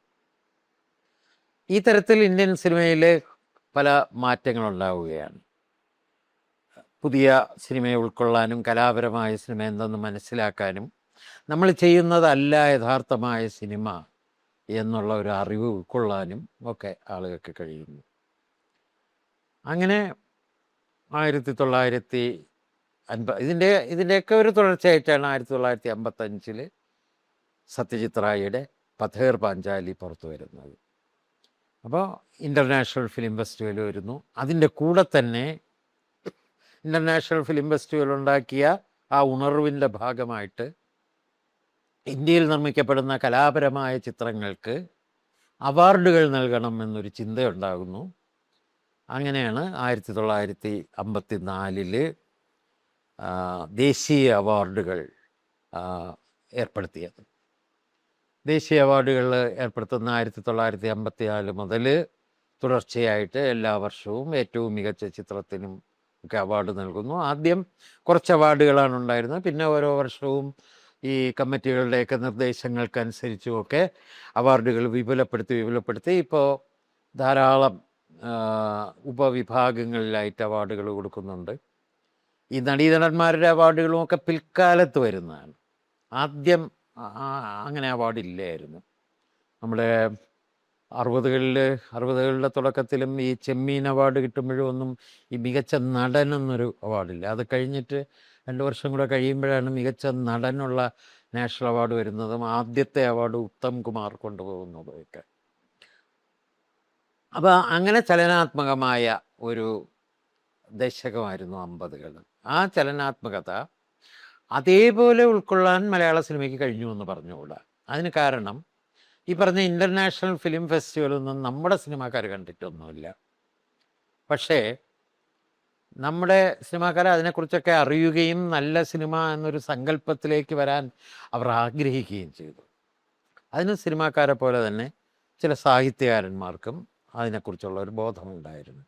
ഈ തരത്തിൽ ഇന്ത്യൻ സിനിമയിൽ പല മാറ്റങ്ങളുണ്ടാവുകയാണ്. പുതിയ സിനിമയെ ഉൾക്കൊള്ളാനും കലാപരമായ സിനിമ എന്തെന്ന് മനസ്സിലാക്കാനും നമ്മൾ ചെയ്യുന്നതല്ല യഥാർത്ഥമായ സിനിമ എന്നുള്ള ഒരു അറിവ് ഉൾക്കൊള്ളാനും ഒക്കെ ആളുകൾക്ക് കഴിയുന്നു. അങ്ങനെ 1950 ഇതിൻ്റെയൊക്കെ ഒരു തുടർച്ചയായിട്ടാണ് 1955 സത്യജിത് റായിയുടെ പഥേർ പാഞ്ചാലി പുറത്തു വരുന്നത്. അപ്പോൾ ഇൻ്റർനാഷണൽ ഫിലിം ഫെസ്റ്റിവൽ വരുന്നു. അതിൻ്റെ കൂടെ തന്നെ ഇൻ്റർനാഷണൽ ഫിലിം ഫെസ്റ്റിവൽ ഉണ്ടാക്കിയ ആ ഉണർവിൻ്റെ ഭാഗമായിട്ട് ഇന്ത്യയിൽ നിർമ്മിക്കപ്പെടുന്ന കലാപരമായ ചിത്രങ്ങൾക്ക് അവാർഡുകൾ നൽകണം എന്നൊരു ചിന്തയുണ്ടാകുന്നു. അങ്ങനെയാണ് 1954 ദേശീയ അവാർഡുകൾ ഏർപ്പെടുത്തിയത്. ദേശീയ അവാർഡുകൾ ഏർപ്പെടുത്തുന്ന 1954 മുതൽ തുടർച്ചയായിട്ട് എല്ലാ വർഷവും ഏറ്റവും മികച്ച ചിത്രത്തിനും ഒക്കെ അവാർഡ് നൽകുന്നു. ആദ്യം കുറച്ച് അവാർഡുകളാണ് ഉണ്ടായിരുന്നത്. പിന്നെ ഓരോ വർഷവും ഈ കമ്മിറ്റികളുടെയൊക്കെ നിർദ്ദേശങ്ങൾക്കനുസരിച്ചുമൊക്കെ അവാർഡുകൾ വിപുലപ്പെടുത്തി ഇപ്പോൾ ധാരാളം ഉപവിഭാഗങ്ങളിലായിട്ട് അവാർഡുകൾ കൊടുക്കുന്നുണ്ട്. ഈ നടീനടന്മാരുടെ അവാർഡുകളുമൊക്കെ പിൽക്കാലത്ത് വരുന്നതാണ്. ആദ്യം അങ്ങനെ അവാർഡില്ലായിരുന്നു. നമ്മുടെ 60കളുടെ തുടക്കത്തിലും ഈ ചെമ്മീൻ അവാർഡ് കിട്ടുമ്പോഴും ഒന്നും ഈ മികച്ച നടൻ എന്നൊരു അവാർഡില്ല. അത് കഴിഞ്ഞിട്ട് 2 വർഷം കൂടെ കഴിയുമ്പോഴാണ് മികച്ച നടനുള്ള നാഷണൽ അവാർഡ് വരുന്നതും ആദ്യത്തെ അവാർഡ് ഉത്തം കുമാർ കൊണ്ടുപോകുന്നതും ഒക്കെ. അപ്പോൾ അങ്ങനെ ചലനാത്മകമായ ഒരു ദശകമായിരുന്നു 50കൾ. ആ ചലനാത്മകത അതേപോലെ ഉൾക്കൊള്ളാൻ മലയാള സിനിമയ്ക്ക് കഴിഞ്ഞു എന്ന് പറഞ്ഞുകൂടാ. അതിന് കാരണം ഈ പറഞ്ഞ ഇൻ്റർനാഷണൽ ഫിലിം ഫെസ്റ്റിവലൊന്നും നമ്മുടെ സിനിമാക്കാർ കണ്ടിട്ടൊന്നുമില്ല. പക്ഷേ നമ്മുടെ സിനിമാക്കാർ അതിനെക്കുറിച്ചൊക്കെ അറിയുകയും നല്ല സിനിമ എന്നൊരു സങ്കല്പത്തിലേക്ക് വരാൻ അവർ ആഗ്രഹിക്കുകയും ചെയ്തു. അതിന് സിനിമാക്കാരെ പോലെ തന്നെ ചില സാഹിത്യകാരന്മാർക്കും അതിനെക്കുറിച്ചുള്ള ഒരു ബോധമുണ്ടായിരുന്നു.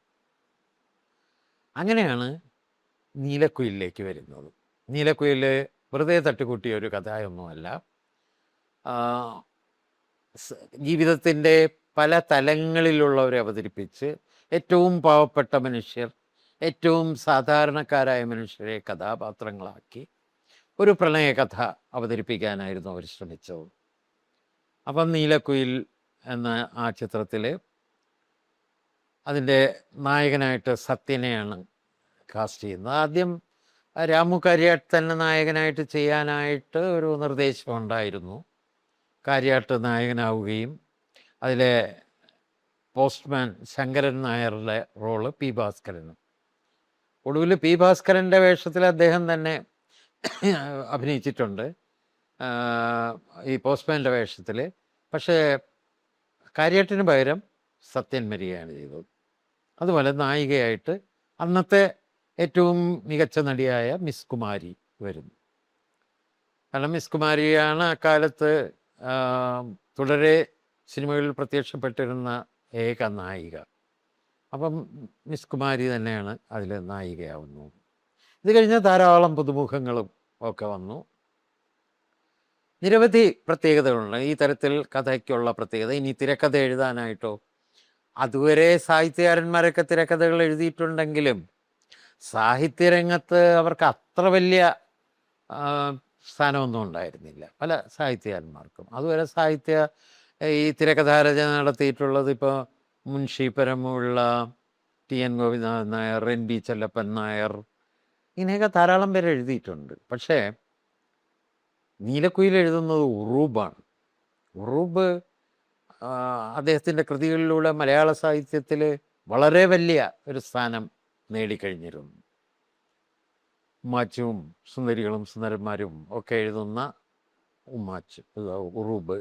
അങ്ങനെയാണ് നീലക്കുയിലിലേക്ക് വരുന്നത്. നീലക്കുയിൽ വെറുതെ തട്ടിക്കൂട്ടിയ ഒരു കഥയൊന്നുമല്ല. ജീവിതത്തിൻ്റെ പല തലങ്ങളിലുള്ളവരെ അവതരിപ്പിച്ച് ഏറ്റവും പാവപ്പെട്ട മനുഷ്യർ, ഏറ്റവും സാധാരണക്കാരായ മനുഷ്യരെ കഥാപാത്രങ്ങളാക്കി ഒരു പ്രണയകഥ അവതരിപ്പിക്കാനായിരുന്നു അവർ ശ്രമിച്ചത്. അപ്പം നീലക്കുയിൽ എന്ന ആ ചിത്രത്തിൽ അതിൻ്റെ നായകനായിട്ട് സത്യനെയാണ് കാസ്റ്റ് ചെയ്യുന്നത്. ആദ്യം രാമു കാര്യാട്ട് തന്നെ നായകനായിട്ട് ചെയ്യാനായിട്ട് ഒരു നിർദ്ദേശം ഉണ്ടായിരുന്നു. കാര്യാട്ട് നായകനാവുകയും അതിലെ പോസ്റ്റ്മാൻ ശങ്കരൻ നായരുടെ റോള് പി ഭാസ്കരനും. ഒടുവിൽ പി ഭാസ്കരൻ്റെ വേഷത്തിൽ അദ്ദേഹം തന്നെ അഭിനയിച്ചിട്ടുണ്ട് ഈ പോസ്റ്റ്മാൻ്റെ വേഷത്തിൽ. പക്ഷേ കാര്യാട്ടിന് പകരം സത്യൻ മരിയാണ് ചെയ്തത്. അതുപോലെ നായികയായിട്ട് അന്നത്തെ ഏറ്റവും മികച്ച നടിയായ മിസ് കുമാരി വരുന്നു. കാരണം മിസ് കുമാരിയാണ് അക്കാലത്ത് തുടരെ സിനിമകളിൽ പ്രത്യക്ഷപ്പെട്ടിരുന്ന ഏക നായിക. അപ്പം മിസ് കുമാരി തന്നെയാണ് അതിൽ നായികയാവുന്നു. ഇത് കഴിഞ്ഞ് ധാരാളം പുതുമുഖങ്ങളും ഒക്കെ വന്നു. നിരവധി പ്രത്യേകതകളുണ്ട് ഈ തരത്തിൽ കഥയ്ക്കുള്ള പ്രത്യേകത. ഇനി തിരക്കഥ എഴുതാനായിട്ടോ, അതുവരെ സാഹിത്യകാരന്മാരൊക്കെ തിരക്കഥകൾ എഴുതിയിട്ടുണ്ടെങ്കിലും സാഹിത്യരംഗത്ത് അവർക്ക് അത്ര വലിയ സ്ഥാനമൊന്നും ഉണ്ടായിരുന്നില്ല പല സാഹിത്യകാരന്മാർക്കും. അതുവരെ ഈ തിരക്കഥാരചന നടത്തിയിട്ടുള്ളത് ഇപ്പോൾ മുൻഷി പരമുള്ള, T N Gopinathan Nair, N B Chellappan Nair, ഇങ്ങനെയൊക്കെ ധാരാളം പേര് എഴുതിയിട്ടുണ്ട്. പക്ഷേ നീലക്കുയിൽ എഴുതുന്നത് ഉറൂബാണ്. ഉറൂബ് അദ്ദേഹത്തിൻ്റെ കൃതികളിലൂടെ മലയാള സാഹിത്യത്തിൽ വളരെ വലിയ ഒരു സ്ഥാനം നേടിക്കഴിഞ്ഞിരുന്നു. ഉമ്മാച്ചും സുന്ദരികളും സുന്ദരന്മാരും ഒക്കെ എഴുതുന്ന ഉമ്മാച്ച് ഉറൂബ്.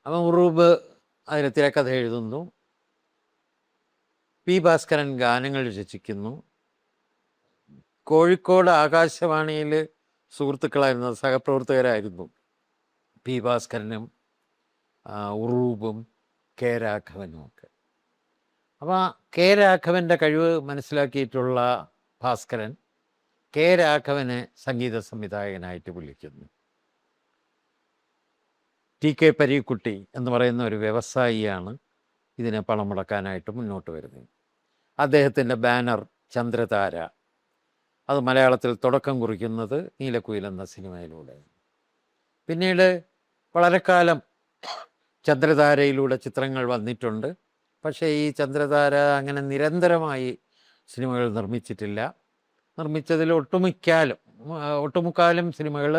അപ്പം ഉറൂബ് അതിന് തിരക്കഥ എഴുതുന്നു. പി ഭാസ്കരൻ ഗാനങ്ങൾ രചിക്കുന്നു. കോഴിക്കോട് ആകാശവാണിയിൽ സുഹൃത്തുക്കളായിരുന്ന സഹപ്രവർത്തകരായിരുന്നു പി ഭാസ്കരനും ഉറൂബും കെ രാഘവനും ഒക്കെ. അപ്പോൾ കെ രാഘവൻ്റെ കഴിവ് മനസ്സിലാക്കിയിട്ടുള്ള ഭാസ്കരൻ കെ രാഘവനെ സംഗീത സംവിധായകനായിട്ട് വിളിക്കുന്നു. ടി കെ പരീക്കുട്ടി എന്ന് പറയുന്ന ഒരു വ്യവസായിയാണ് ഇതിനെ പണം മുടക്കാനായിട്ട് മുന്നോട്ട് വരുന്നത്. അദ്ദേഹത്തിൻ്റെ ബാനർ ചന്ദ്രതാര, അത് മലയാളത്തിൽ തുടക്കം കുറിക്കുന്നത് നീലക്കുയിൽ എന്ന സിനിമയിലൂടെ. പിന്നീട് വളരെ കാലം ചന്ദ്രതാരയിലൂടെ ചിത്രങ്ങൾ വന്നിട്ടുണ്ട്. പക്ഷേ ഈ ചന്ദ്രതാര അങ്ങനെ നിരന്തരമായി സിനിമകൾ നിർമ്മിച്ചിട്ടില്ല. നിർമ്മിച്ചതിൽ ഒട്ടുമുക്കാലും സിനിമകൾ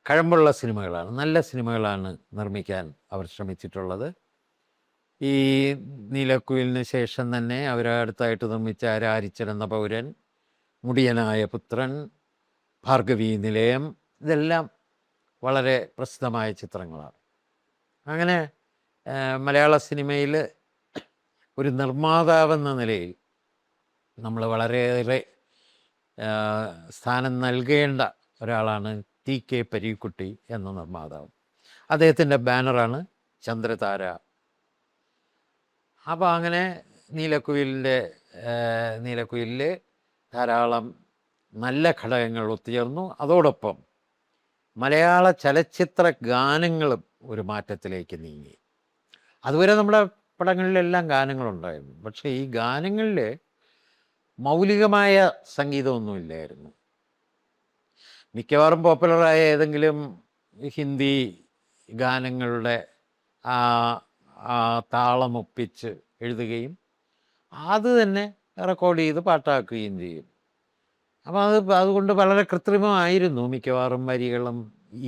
കഴമ്പുള്ള സിനിമകളാണ്, നല്ല സിനിമകളാണ് നിർമ്മിക്കാൻ അവർ ശ്രമിച്ചിട്ടുള്ളത്. ഈ നീലക്കുയിലിന് ശേഷം തന്നെ അവരടുത്തായിട്ട് നിർമ്മിച്ച രാരിച്ചൻ എന്ന പൗരൻ, മുടിയനായ പുത്രൻ, ഭാർഗവീ നിലയം, ഇതെല്ലാം വളരെ പ്രസിദ്ധമായ ചിത്രങ്ങളാണ്. അങ്ങനെ മലയാള സിനിമയിൽ ഒരു നിർമ്മാതാവെന്ന നിലയിൽ നമ്മൾ വളരെയേറെ സ്ഥാനം നൽകേണ്ട ഒരാളാണ് ടി കെ പരീക്കുട്ടി എന്ന നിർമ്മാതാവ്. അദ്ദേഹത്തിൻ്റെ ബാനറാണ് ചന്ദ്രതാര. അപ്പോൾ അങ്ങനെ നീലക്കുയിലിൽ ധാരാളം നല്ല ഘടകങ്ങൾ ഒത്തുചേർന്നു. അതോടൊപ്പം മലയാള ചലച്ചിത്ര ഗാനങ്ങളും ഒരു മാറ്റത്തിലേക്ക് നീങ്ങി. അതുവരെ നമ്മുടെ പടങ്ങളിലെല്ലാം ഗാനങ്ങളുണ്ടായിരുന്നു. പക്ഷേ ഈ ഗാനങ്ങളിൽ മൗലികമായ സംഗീതമൊന്നുമില്ലായിരുന്നു. മിക്കവാറും പോപ്പുലറായ ഏതെങ്കിലും ഹിന്ദി ഗാനങ്ങളുടെ താളമൊപ്പിച്ച് എഴുതുകയും അത് തന്നെ റെക്കോർഡ് ചെയ്ത് പാട്ടാക്കുകയും ചെയ്യും. അപ്പോൾ അതുകൊണ്ട് വളരെ കൃത്രിമമായിരുന്നു മിക്കവാറും വരികളും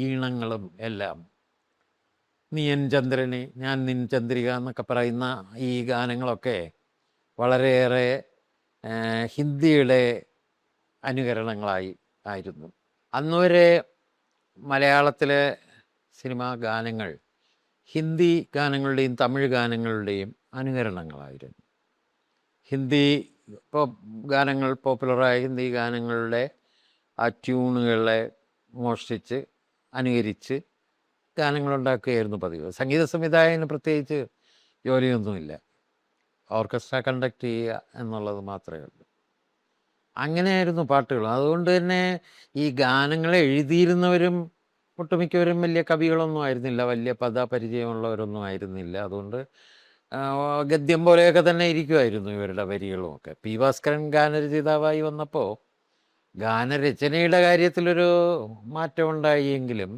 ഈണങ്ങളും എല്ലാം. നീയൻ ചന്ദ്രന് ഞാൻ നിൻ ചന്ദ്രിക എന്നൊക്കെ പറയുന്ന ഈ ഗാനങ്ങളൊക്കെ വളരെയേറെ ഹിന്ദിയുടെ അനുകരണങ്ങളായി ആയിരുന്നു. അന്നുവരെ മലയാളത്തിലെ സിനിമാ ഗാനങ്ങൾ ഹിന്ദി ഗാനങ്ങളുടെയും തമിഴ് ഗാനങ്ങളുടെയും അനുകരണങ്ങളായിരുന്നു. ഹിന്ദി ഇപ്പോൾ ഗാനങ്ങൾ പോപ്പുലറായ ഹിന്ദി ഗാനങ്ങളുടെ ആ ട്യൂണുകളെ മോഷ്ടിച്ച് അനുകരിച്ച് ഗാനങ്ങളുണ്ടാക്കുകയായിരുന്നു പതിവ്. സംഗീത സംവിധായകന് പ്രത്യേകിച്ച് ജോലിയൊന്നുമില്ല, ഓർക്കസ്ട്ര കണ്ടക്ട് ചെയ്യുക എന്നുള്ളത് മാത്രമേ ഉള്ളൂ. അങ്ങനെയായിരുന്നു പാട്ടുകൾ. അതുകൊണ്ട് തന്നെ ഈ ഗാനങ്ങൾ എഴുതിയിരുന്നവരും ഒട്ടുമിക്കവരും വലിയ കവികളൊന്നും ആയിരുന്നില്ല, വലിയ പദപരിചയമുള്ളവരൊന്നും ആയിരുന്നില്ല. അതുകൊണ്ട് ഗദ്യം പോലെയൊക്കെ തന്നെ ഇരിക്കുമായിരുന്നു ഇവരുടെ വരികളുമൊക്കെ. പി ഭാസ്കരൻ ഗാനരചയിതാവായി വന്നപ്പോൾ ഗാനരചനയുടെ കാര്യത്തിലൊരു മാറ്റമുണ്ടായെങ്കിലും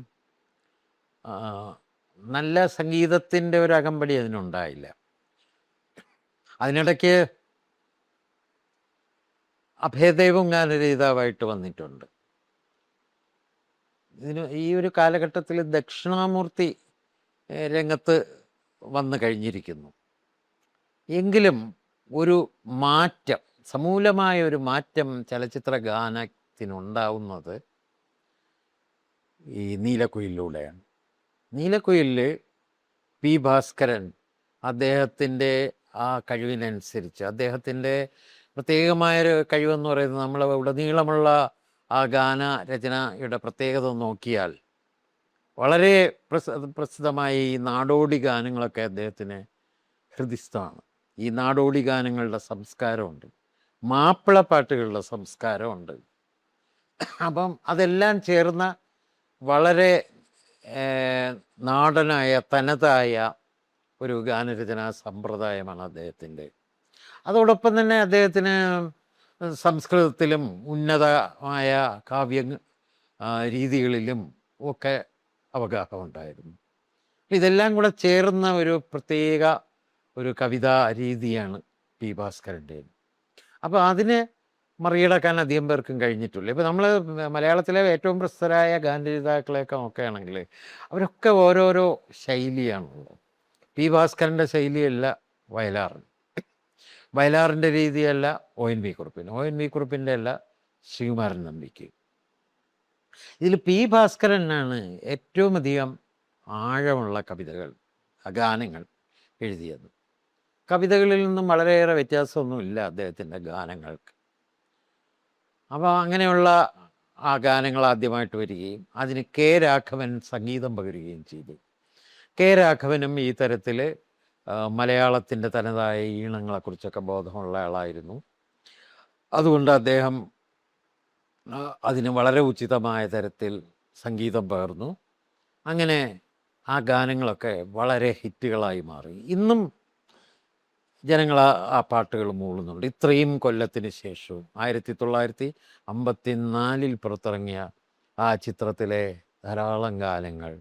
നല്ല സംഗീതത്തിൻ്റെ ഒരു അകമ്പടി അതിനുണ്ടായില്ല. അതിനിടയ്ക്ക് അഭയദേവും ഗാനരചയിതാവായിട്ട് വന്നിട്ടുണ്ട്. ഈ ഒരു കാലഘട്ടത്തിൽ ദക്ഷിണാമൂർത്തി രംഗത്ത് വന്നു കഴിഞ്ഞിരിക്കുന്നു. എങ്കിലും ഒരു മാറ്റം, സമൂലമായ ഒരു മാറ്റം ചലച്ചിത്ര ഗാനത്തിനുണ്ടാവുന്നത് ഈ നീലക്കുയിലൂടെയാണ്. നീലക്കുയിലിൽ പി ഭാസ്കരൻ അദ്ദേഹത്തിൻ്റെ ആ കഴിവിനനുസരിച്ച്, അദ്ദേഹത്തിൻ്റെ പ്രത്യേകമായൊരു കഴിവെന്ന് പറയുന്നത് നമ്മൾ ഉടനീളമുള്ള ആ ഗാനരചനയുടെ പ്രത്യേകത നോക്കിയാൽ വളരെ പ്രസിദ്ധമായ ഈ നാടോടി ഗാനങ്ങളൊക്കെ അദ്ദേഹത്തിന് ഹൃദിസ്ഥമാണ്. ഈ നാടോടി ഗാനങ്ങളുടെ സംസ്കാരമുണ്ട്, മാപ്പിളപ്പാട്ടുകളുടെ സംസ്കാരമുണ്ട്. അപ്പം അതെല്ലാം ചേർന്ന വളരെ നാടനായ തനതായ ഒരു ഗാനരചനാ സമ്പ്രദായമാണ് അദ്ദേഹത്തിൻ്റെ. അതോടൊപ്പം തന്നെ അദ്ദേഹത്തിന് സംസ്കൃതത്തിലും ഉന്നതമായ കാവ്യ രീതികളിലും ഒക്കെ അവഗാഹമുണ്ടായിരുന്നു. ഇതെല്ലാം കൂടെ ചേർന്ന ഒരു പ്രത്യേക ഒരു കവിതാ രീതിയാണ് പി ഭാസ്കരൻ്റെ. അപ്പോൾ അതിനെ മറികടക്കാൻ അധികം പേർക്കും കഴിഞ്ഞിട്ടില്ല. ഇപ്പോൾ നമ്മൾ മലയാളത്തിലെ ഏറ്റവും പ്രശസ്തരായ ഗാനരചയിതാക്കളെയൊക്കെ നോക്കുകയാണെങ്കിൽ അവരൊക്കെ ഓരോരോ ശൈലിയാണുള്ളത്. പി ഭാസ്കരൻ്റെ ശൈലിയല്ല വയലാറിന്, വയലാറിൻ്റെ രീതിയല്ല ഒ എൻ വി കുറുപ്പിന്, ഒ എൻ വി കുറുപ്പിൻ്റെ അല്ല ശ്രീകുമാരൻ നമ്പിക്ക്. ഇതിൽ പി ഭാസ്കരനാണ് ഏറ്റവും അധികം ആഴമുള്ള കവിതകൾ, ഗാനങ്ങൾ എഴുതിയത്. കവിതകളിൽ നിന്നും വളരെയേറെ വ്യത്യാസമൊന്നുമില്ല അദ്ദേഹത്തിൻ്റെ ഗാനങ്ങൾക്ക്. അപ്പോൾ അങ്ങനെയുള്ള ആ ഗാനങ്ങൾ ആദ്യമായിട്ട് വരികയും അതിന് കെ രാഘവൻ സംഗീതം പകരുകയും ചെയ്തു. കെ രാഘവനും ഈ തരത്തിൽ മലയാളത്തിൻ്റെ തനതായ ഈണങ്ങളെക്കുറിച്ചൊക്കെ ബോധമുള്ള ആളായിരുന്നു. അതുകൊണ്ട് അദ്ദേഹം അതിന് വളരെ ഉചിതമായ തരത്തിൽ സംഗീതം പകർന്നു. അങ്ങനെ ആ ഗാനങ്ങളൊക്കെ വളരെ ഹിറ്റുകളായി മാറി. ഇന്നും ജനങ്ങൾ ആ പാട്ടുകൾ മൂളുന്നുണ്ട്. ഇത്രയും കൊല്ലത്തിന് ശേഷവും 1954 പുറത്തിറങ്ങിയ ആ ചിത്രത്തിലെ ധാരാളം ഗാനങ്ങൾ,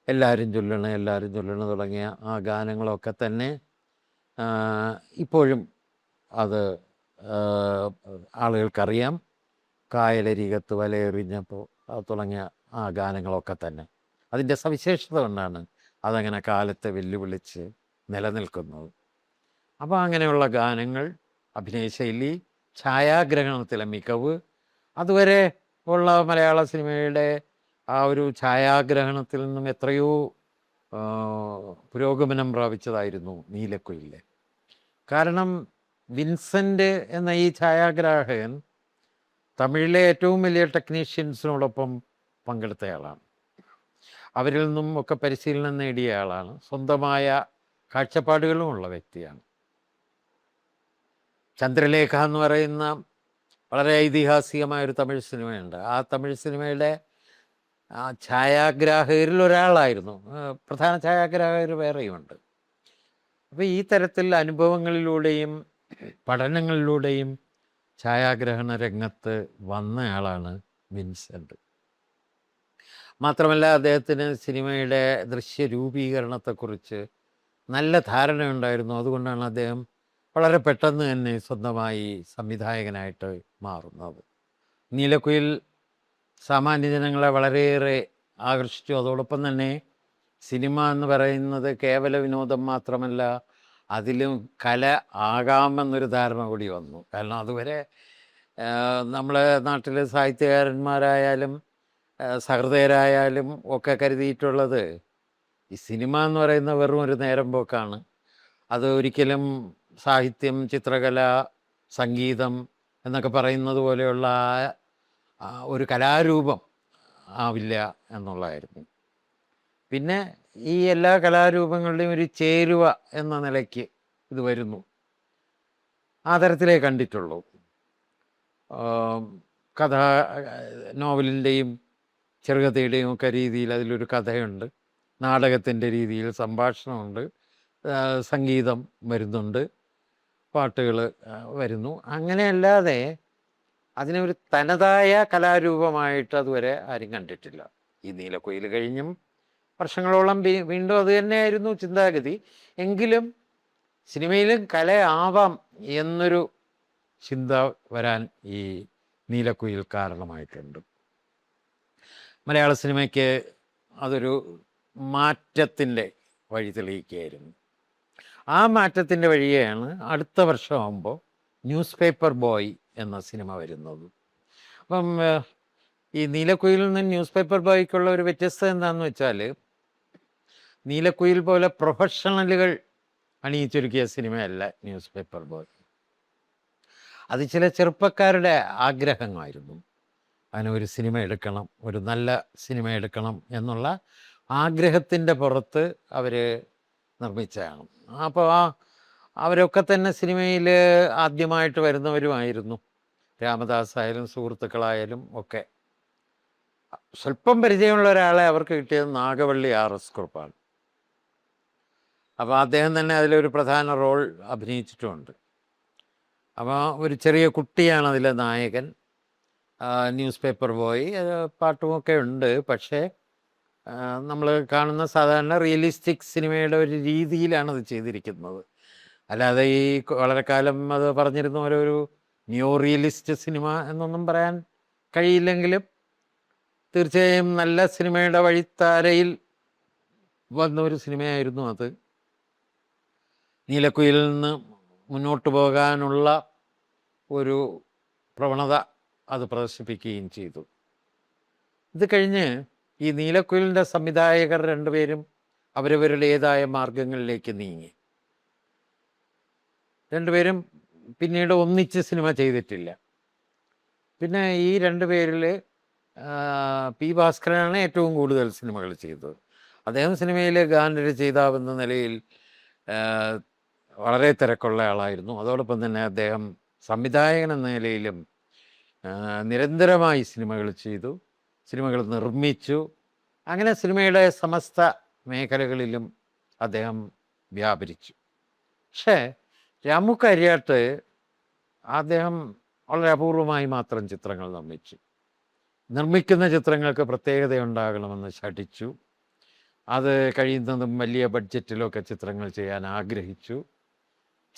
എല്ലാവരും ചൊല്ലണം തുടങ്ങിയ ആ ഗാനങ്ങളൊക്കെ തന്നെ ഇപ്പോഴും അത് ആളുകൾക്കറിയാം. കായലരികത്ത് വലയെറിഞ്ഞപ്പോൾ തുടങ്ങിയ ആ ഗാനങ്ങളൊക്കെ തന്നെ അതിൻ്റെ സവിശേഷത കൊണ്ടാണ് അതങ്ങനെ കാലത്തെ വെല്ലുവിളിച്ച് നിലനിൽക്കുന്നത്. അപ്പോൾ അങ്ങനെയുള്ള ഗാനങ്ങൾ, അഭിനയശൈലി, ഛായാഗ്രഹണത്തിലെ മികവ്, അതുവരെ ഉള്ള മലയാള സിനിമയുടെ ആ ഒരു ഛായാഗ്രഹണത്തിൽ നിന്നും എത്രയോ പുരോഗമനം പ്രാപിച്ചതായിരുന്നു നീലക്കുയിലെ. കാരണം വിൻസെൻ്റ് എന്ന ഈ ഛായാഗ്രാഹകൻ തമിഴിലെ ഏറ്റവും വലിയ ടെക്നീഷ്യൻസിനോടൊപ്പം പങ്കെടുത്തയാളാണ്. അവരിൽ നിന്നും ഒക്കെ പരിശീലനം നേടിയ ആളാണ്. സ്വന്തമായ കാഴ്ചപ്പാടുകളുമുള്ള വ്യക്തിയാണ്. ചന്ദ്രലേഖ എന്ന് പറയുന്ന വളരെ ഐതിഹാസികമായൊരു തമിഴ് സിനിമയുണ്ട്. ആ തമിഴ് സിനിമയുടെ ഛായാഗ്രാഹകരിൽ ഒരാളായിരുന്നു. പ്രധാന ഛായാഗ്രാഹകർ വേറെയുമുണ്ട്. അപ്പോൾ ഈ തരത്തിൽ അനുഭവങ്ങളിലൂടെയും പഠനങ്ങളിലൂടെയും ഛായാഗ്രഹണ രംഗത്ത് വന്നയാളാണ് വിൻസെൻ്റ്. മാത്രമല്ല അദ്ദേഹത്തിന് സിനിമയുടെ ദൃശ്യരൂപീകരണത്തെക്കുറിച്ച് നല്ല ധാരണയുണ്ടായിരുന്നു. അതുകൊണ്ടാണ് അദ്ദേഹം വളരെ പെട്ടെന്ന് തന്നെ സ്വന്തമായി സംവിധായകനായിട്ട് മാറുന്നത്. നീലക്കുയിൽ സാമാന്യ ജനങ്ങളെ വളരെയേറെ ആകർഷിച്ചു. അതോടൊപ്പം തന്നെ സിനിമ എന്ന് പറയുന്നത് കേവല വിനോദം മാത്രമല്ല, അതിലും കല ആകാമെന്നൊരു ധാരണ കൂടി വന്നു. കാരണം അതുവരെ നമ്മളെ നാട്ടിലെ സാഹിത്യകാരന്മാരായാലും സഹൃദയരായാലും ഒക്കെ കരുതിയിട്ടുള്ളത് ഈ സിനിമ എന്ന് പറയുന്ന വെറും ഒരു നേരം പോക്കാണ്. അത് ഒരിക്കലും സാഹിത്യം, ചിത്രകല, സംഗീതം എന്നൊക്കെ പറയുന്നത് പോലെയുള്ള ഒരു കലാരൂപം ആവില്ല എന്നുള്ളതായിരുന്നു. പിന്നെ ഈ എല്ലാ കലാരൂപങ്ങളുടെയും ഒരു ചേരുവ എന്ന നിലയ്ക്ക് ഇത് വരുന്നു. ആ തരത്തിലേ കണ്ടിട്ടുള്ളൂ. കഥ, നോവലിൻ്റെയും ചെറുകഥയുടെയും ഒക്കെ രീതിയിൽ അതിലൊരു കഥയുണ്ട്, നാടകത്തിൻ്റെ രീതിയിൽ സംഭാഷണമുണ്ട്, സംഗീതം വരുന്നുണ്ട്, പാട്ടുകൾ വരുന്നു. അങ്ങനെയല്ലാതെ അതിനെ ഒരു തനതായ കലാരൂപമായിട്ട് അതുവരെ ആരും കണ്ടിട്ടില്ല. ഈ നീലക്കുയിൽ കഴിഞ്ഞും വർഷങ്ങളോളം വീണ്ടും അത് തന്നെയായിരുന്നു ചിന്താഗതി. എങ്കിലും സിനിമയിലും കലയാവാം എന്നൊരു ചിന്ത വരാൻ ഈ നീലക്കുയിൽ കാരണമായിട്ടുണ്ട്. മലയാള സിനിമയ്ക്ക് അതൊരു മാറ്റത്തിൻ്റെ വഴി തെളിയിക്കുകയായിരുന്നു. ആ മാറ്റത്തിൻ്റെ വഴിയാണ് അടുത്ത വർഷമാകുമ്പോൾ ന്യൂസ് പേപ്പർ ബോയ് എന്ന സിനിമ വരുന്നത്. അപ്പം ഈ നീലക്കുയിലിൽ നിന്ന് ന്യൂസ് പേപ്പർ ബോയ്ക്കുള്ള ഒരു വ്യത്യസ്തത എന്താണെന്ന് വെച്ചാൽ, നീലക്കുയിൽ പോലെ പ്രൊഫഷണലുകൾ അണിയിച്ചൊരുക്കിയ സിനിമയല്ല ന്യൂസ് പേപ്പർ ബോയ്. അത് ചില ചെറുപ്പക്കാരുടെ ആഗ്രഹമായിരുന്നു. അതിന് ഒരു സിനിമ എടുക്കണം, ഒരു നല്ല സിനിമ എടുക്കണം എന്നുള്ള ആഗ്രഹത്തിൻ്റെ പുറത്ത് അവർ നിർമ്മിച്ചതാണ്. അപ്പോൾ അവരൊക്കെ തന്നെ സിനിമയിൽ ആദ്യമായിട്ട് വരുന്നവരുമായിരുന്നു. രാമദാസ് ആയാലും സുഹൃത്തുക്കളായാലും ഒക്കെ. സ്വല്പം പരിചയമുള്ള ഒരാളെ അവർക്ക് കിട്ടിയത് നാഗവള്ളി RS കുറുപ്പാണ്. അപ്പോൾ അദ്ദേഹം തന്നെ അതിലൊരു പ്രധാന റോൾ അഭിനയിച്ചിട്ടുമുണ്ട്. അപ്പോൾ ഒരു ചെറിയ കുട്ടിയാണ് അതിലെ നായകൻ. ന്യൂസ് പേപ്പർ ബോയ് പാട്ടുമൊക്കെ ഉണ്ട്. പക്ഷേ നമ്മൾ കാണുന്ന സാധാരണ റിയലിസ്റ്റിക് സിനിമയുടെ ഒരു രീതിയിലാണ് അത് ചെയ്തിരിക്കുന്നത്. അല്ലാതെ ഈ വളരെ കാലം അത് പറഞ്ഞിരുന്ന ഒരു ന്യൂ റിയലിസ്റ്റ് സിനിമ എന്നൊന്നും പറയാൻ കഴിയില്ലെങ്കിലും തീർച്ചയായും നല്ല സിനിമയുടെ വഴിത്താരയിൽ വന്ന ഒരു സിനിമയായിരുന്നു അത്. നീലക്കുയിലിൽ നിന്ന് മുന്നോട്ട് പോകാനുള്ള ഒരു പ്രവണത അത് പ്രദർശിപ്പിക്കുകയും ചെയ്തു. ഇത് കഴിഞ്ഞ് ഈ നീലക്കുയിലിൻ്റെ സംവിധായകർ രണ്ടുപേരും അവരവരുടേതായ മാർഗങ്ങളിലേക്ക് നീങ്ങി. രണ്ടുപേരും പിന്നീട് ഒന്നിച്ച് സിനിമ ചെയ്തിട്ടില്ല. പിന്നെ ഈ രണ്ടുപേരിൽ പി ഭാസ്കരനാണ് ഏറ്റവും കൂടുതൽ സിനിമകൾ ചെയ്തത്. അദ്ദേഹം സിനിമയിലെ ഗാനരചയിതാവെന്ന നിലയിൽ വളരെ തിരക്കുള്ള ആളായിരുന്നു. അതോടൊപ്പം തന്നെ അദ്ദേഹം സംവിധായകൻ എന്ന നിലയിലും നിരന്തരമായി സിനിമകൾ ചെയ്തു, സിനിമകൾ നിർമ്മിച്ചു. അങ്ങനെ സിനിമയുടെ സമസ്ത മേഖലകളിലും അദ്ദേഹം വ്യാപരിച്ചു. പക്ഷേ രാമു കാര്യാട്ട് അദ്ദേഹം വളരെ അപൂർവമായി മാത്രം ചിത്രങ്ങൾ നിർമ്മിച്ചു. നിർമ്മിക്കുന്ന ചിത്രങ്ങൾക്ക് പ്രത്യേകതയുണ്ടാകണമെന്ന് ശഠിച്ചു. അത് കഴിയുന്നതും വലിയ ബഡ്ജറ്റിലൊക്കെ ചിത്രങ്ങൾ ചെയ്യാൻ ആഗ്രഹിച്ചു.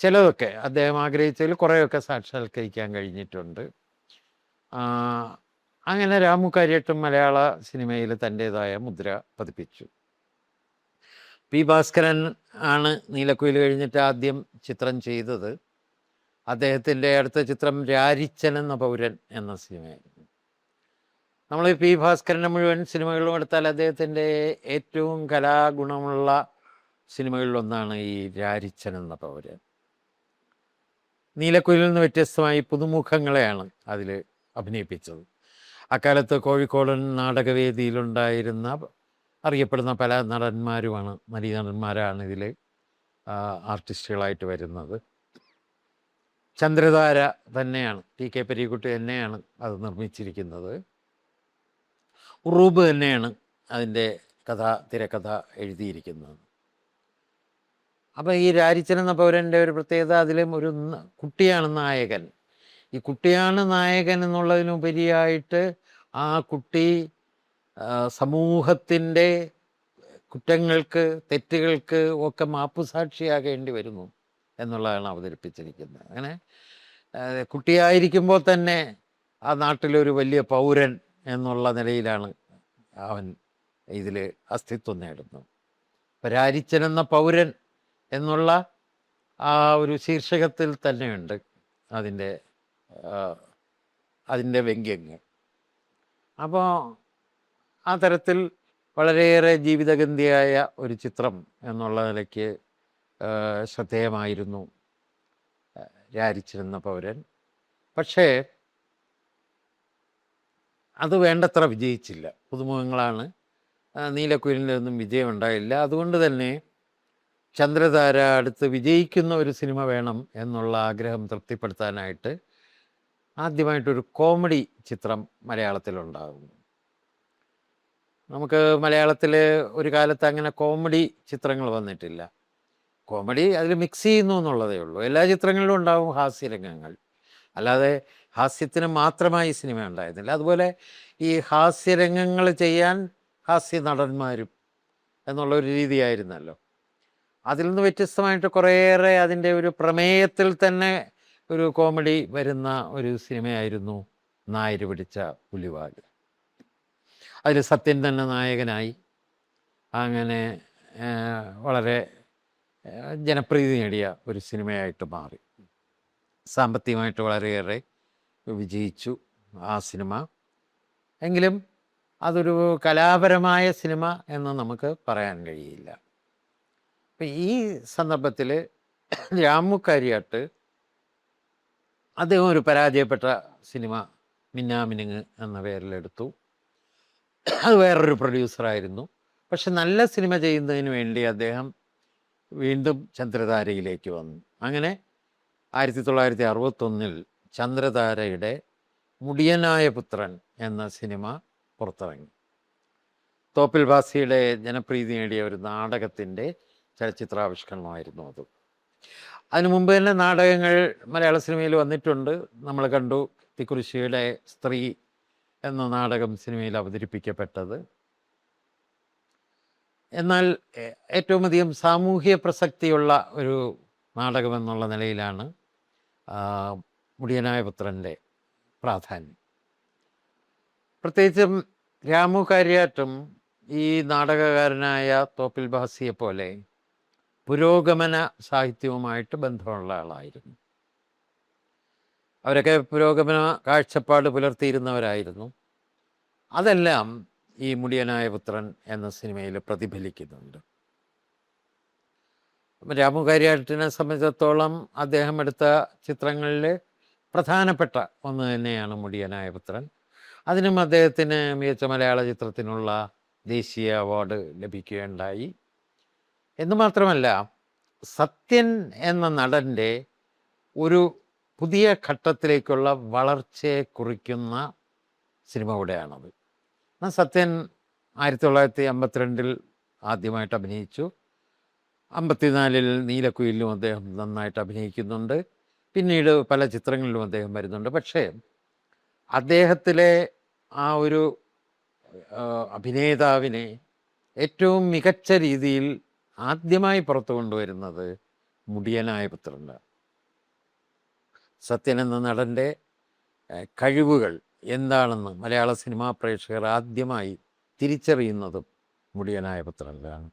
ചിലതൊക്കെ അദ്ദേഹം ആഗ്രഹിച്ചതിൽ കുറേയൊക്കെ സാക്ഷാത്കരിക്കാൻ കഴിഞ്ഞിട്ടുണ്ട്. അങ്ങനെ രാമു കാര്യാട്ടും മലയാള സിനിമയിൽ തൻ്റേതായ മുദ്ര പതിപ്പിച്ചു. പി ഭാസ്കരൻ ആണ് നീലക്കുയിൽ കഴിഞ്ഞിട്ട് ആദ്യം ചിത്രം ചെയ്തത്. അദ്ദേഹത്തിൻ്റെ അടുത്ത ചിത്രം രാരിച്ചൻ എന്ന പൗരൻ എന്ന സിനിമയായിരുന്നു. നമ്മൾ പി ഭാസ്കരൻ്റെ മുഴുവൻ സിനിമകളും എടുത്താൽ അദ്ദേഹത്തിൻ്റെ ഏറ്റവും കലാഗുണമുള്ള സിനിമകളിലൊന്നാണ് ഈ രാരിച്ചൻ എന്ന പൗരൻ. നീലക്കുയിലിൽ നിന്ന് വ്യത്യസ്തമായി പുതുമുഖങ്ങളെയാണ് അതിൽ അഭിനയിപ്പിച്ചത്. അക്കാലത്ത് കോഴിക്കോടൻ നാടകവേദിയിലുണ്ടായിരുന്ന അറിയപ്പെടുന്ന പല നടന്മാരുമാണ്, നടന്മാരാണ് ഇതിൽ ആർട്ടിസ്റ്റുകളായിട്ട് വരുന്നത്. ചന്ദ്രധാര തന്നെയാണ്, TK പരീക്കുട്ടി തന്നെയാണ് അത് നിർമ്മിച്ചിരിക്കുന്നത്. ഉറൂബ് തന്നെയാണ് അതിൻ്റെ തിരക്കഥ എഴുതിയിരിക്കുന്നത്. അപ്പോൾ ഈ രാരിച്ചൻ എന്ന പൗരൻ്റെ ഒരു പ്രത്യേകത, അതിലും ഒരു കുട്ടിയാണ് നായകൻ. ഈ കുട്ടിയാണ് നായകൻ എന്നുള്ളതിനുപരിയായിട്ട് ആ കുട്ടി സമൂഹത്തിൻ്റെ കുറ്റങ്ങൾക്ക്, തെറ്റുകൾക്ക് ഒക്കെ മാപ്പുസാക്ഷിയാകേണ്ടി വരുന്നു എന്നുള്ളതാണ് അവതരിപ്പിച്ചിരിക്കുന്നത്. അങ്ങനെ കുട്ടിയായിരിക്കുമ്പോൾ തന്നെ ആ നാട്ടിലൊരു വലിയ പൗരൻ എന്നുള്ള നിലയിലാണ് അവൻ ഇതിൽ അസ്തിത്വം നേടുന്നത്. രാരിച്ചൻ എന്ന പൗരൻ എന്നുള്ള ആ ഒരു ശീർഷകത്തിൽ തന്നെയുണ്ട് അതിൻ്റെ അതിൻ്റെ വ്യംഗ്യങ്ങൾ. അപ്പോൾ ആ തരത്തിൽ വളരെയേറെ ജീവിതഗന്ധിയായ ഒരു ചിത്രം എന്നുള്ള നിലയ്ക്ക് ശ്രദ്ധേയമായിരുന്നു രാരിച്ചൻ എന്ന പൗരൻ. പക്ഷേ അത് വേണ്ടത്ര വിജയിച്ചില്ല. പുതുമുഖങ്ങളാണ്, നീലക്കുയിലിനൊന്നും വിജയമുണ്ടായില്ല. അതുകൊണ്ട് തന്നെ ചന്ദ്രതാര അടുത്ത് വിജയിക്കുന്ന ഒരു സിനിമ വേണം എന്നുള്ള ആഗ്രഹം തൃപ്തിപ്പെടുത്താനായിട്ട് ആദ്യമായിട്ടൊരു കോമഡി ചിത്രം മലയാളത്തിലുണ്ടാകുന്നു. നമുക്ക് മലയാളത്തിൽ ഒരു കാലത്ത് അങ്ങനെ കോമഡി ചിത്രങ്ങൾ വന്നിട്ടില്ല. കോമഡി അതിൽ മിക്സ് ചെയ്യുന്നു എന്നുള്ളതേ ഉള്ളൂ. എല്ലാ ചിത്രങ്ങളിലും ഉണ്ടാവും ഹാസ്യരംഗങ്ങൾ, അല്ലാതെ ഹാസ്യത്തിന് മാത്രമായി സിനിമ ഉണ്ടായിരുന്നില്ല. അതുപോലെ ഈ ഹാസ്യരംഗങ്ങൾ ചെയ്യാൻ ഹാസ്യ നടന്മാരും എന്നുള്ളൊരു രീതിയായിരുന്നല്ലോ. അതിൽ നിന്ന് വ്യത്യസ്തമായിട്ട് കുറേയേറെ അതിൻ്റെ ഒരു പ്രമേയത്തിൽ തന്നെ ഒരു കോമഡി വരുന്ന ഒരു സിനിമയായിരുന്നു നായർ പിടിച്ച പുലിവാല്. അതിൽ സത്യൻ തന്നെ നായകനായി അങ്ങനെ വളരെ ജനപ്രീതി നേടിയ ഒരു സിനിമയായിട്ട് മാറി. സാമ്പത്തികമായിട്ട് വളരെയേറെ വിജയിച്ചു ആ സിനിമ. എങ്കിലും അതൊരു കലാപരമായ സിനിമ എന്ന് നമുക്ക് പറയാൻ കഴിയില്ല. അപ്പം ഈ സന്ദർഭത്തിൽ രാമു കാര്യാട്ട് അദ്ദേഹം ഒരു പരാജയപ്പെട്ട സിനിമ മിന്നാമിനുങ്ങ് എന്ന പേരിലെടുത്തു. അത് വേറൊരു പ്രൊഡ്യൂസറായിരുന്നു. പക്ഷെ നല്ല സിനിമ ചെയ്യുന്നതിന് വേണ്ടി അദ്ദേഹം വീണ്ടും ചന്ദ്രതാരയിലേക്ക് വന്നു. അങ്ങനെ 1961 ചന്ദ്രതാരയുടെ മുടിയനായ പുത്രൻ എന്ന സിനിമ പുറത്തിറങ്ങി. തോപ്പിൽ ഭാസിയുടെ ജനപ്രീതി നേടിയ ഒരു നാടകത്തിൻ്റെ ചലച്ചിത്രാവിഷ്കരണമായിരുന്നു അത്. അതിനു മുമ്പ് തന്നെ നാടകങ്ങൾ മലയാള സിനിമയിൽ വന്നിട്ടുണ്ട്. നമ്മൾ കണ്ടു തിക്കുറിശ്ശിയുടെ സ്ത്രീ എന്ന നാടകം സിനിമയിൽ അവതരിപ്പിക്കപ്പെട്ടത്. എന്നാൽ ഏറ്റവും അധികം സാമൂഹ്യ പ്രസക്തിയുള്ള ഒരു നാടകമെന്നുള്ള നിലയിലാണ് മുടിയനായ പുത്രൻ്റെ പ്രാധാന്യം. പ്രത്യേകിച്ചും രാമു കാര്യാട്ടും ഈ നാടകകാരനായ തോപ്പിൽ ഭാസിയെ പോലെ പുരോഗമന സാഹിത്യവുമായിട്ട് ബന്ധമുള്ള ആളായിരുന്നു. അവരൊക്കെ പുരോഗമന കാഴ്ചപ്പാട് പുലർത്തിയിരുന്നവരായിരുന്നു. അതെല്ലാം ഈ മുടിയനായ പുത്രൻ എന്ന സിനിമയിൽ പ്രതിഫലിക്കുന്നുണ്ട്. രാമു കാര്യാട്ടിനെ സംബന്ധിച്ചിടത്തോളം അദ്ദേഹം എടുത്ത ചിത്രങ്ങളിൽ പ്രധാനപ്പെട്ട ഒന്ന് തന്നെയാണ് മുടിയനായ പുത്രൻ. അതിനും അദ്ദേഹത്തിന് മികച്ച മലയാള ചിത്രത്തിനുള്ള ദേശീയ അവാർഡ് ലഭിക്കുകയുണ്ടായി. എന്ന് മാത്രമല്ല, സത്യൻ എന്ന നടൻ്റെ ഒരു പുതിയ ഘട്ടത്തിലേക്കുള്ള വളർച്ചയെ കുറിക്കുന്ന സിനിമ കൂടെയാണത്. സത്യൻ 1952 ആദ്യമായിട്ട് അഭിനയിച്ചു. 54 നീലക്കുയിലും അദ്ദേഹം നന്നായിട്ട് അഭിനയിക്കുന്നുണ്ട്. പിന്നീട് പല ചിത്രങ്ങളിലും അദ്ദേഹം വരുന്നുണ്ട്. പക്ഷേ അദ്ദേഹത്തിലെ ആ ഒരു അഭിനേതാവിനെ ഏറ്റവും മികച്ച രീതിയിൽ ആദ്യമായി പുറത്തു കൊണ്ടുവരുന്നത് മുടിയനായ പുത്രനാണ്. സത്യൻ എന്ന നടൻ്റെ കഴിവുകൾ എന്താണെന്ന് മലയാള സിനിമാ പ്രേക്ഷകർ ആദ്യമായി തിരിച്ചറിയുന്നതും മുടിയനായ പുത്രനിലാണ്.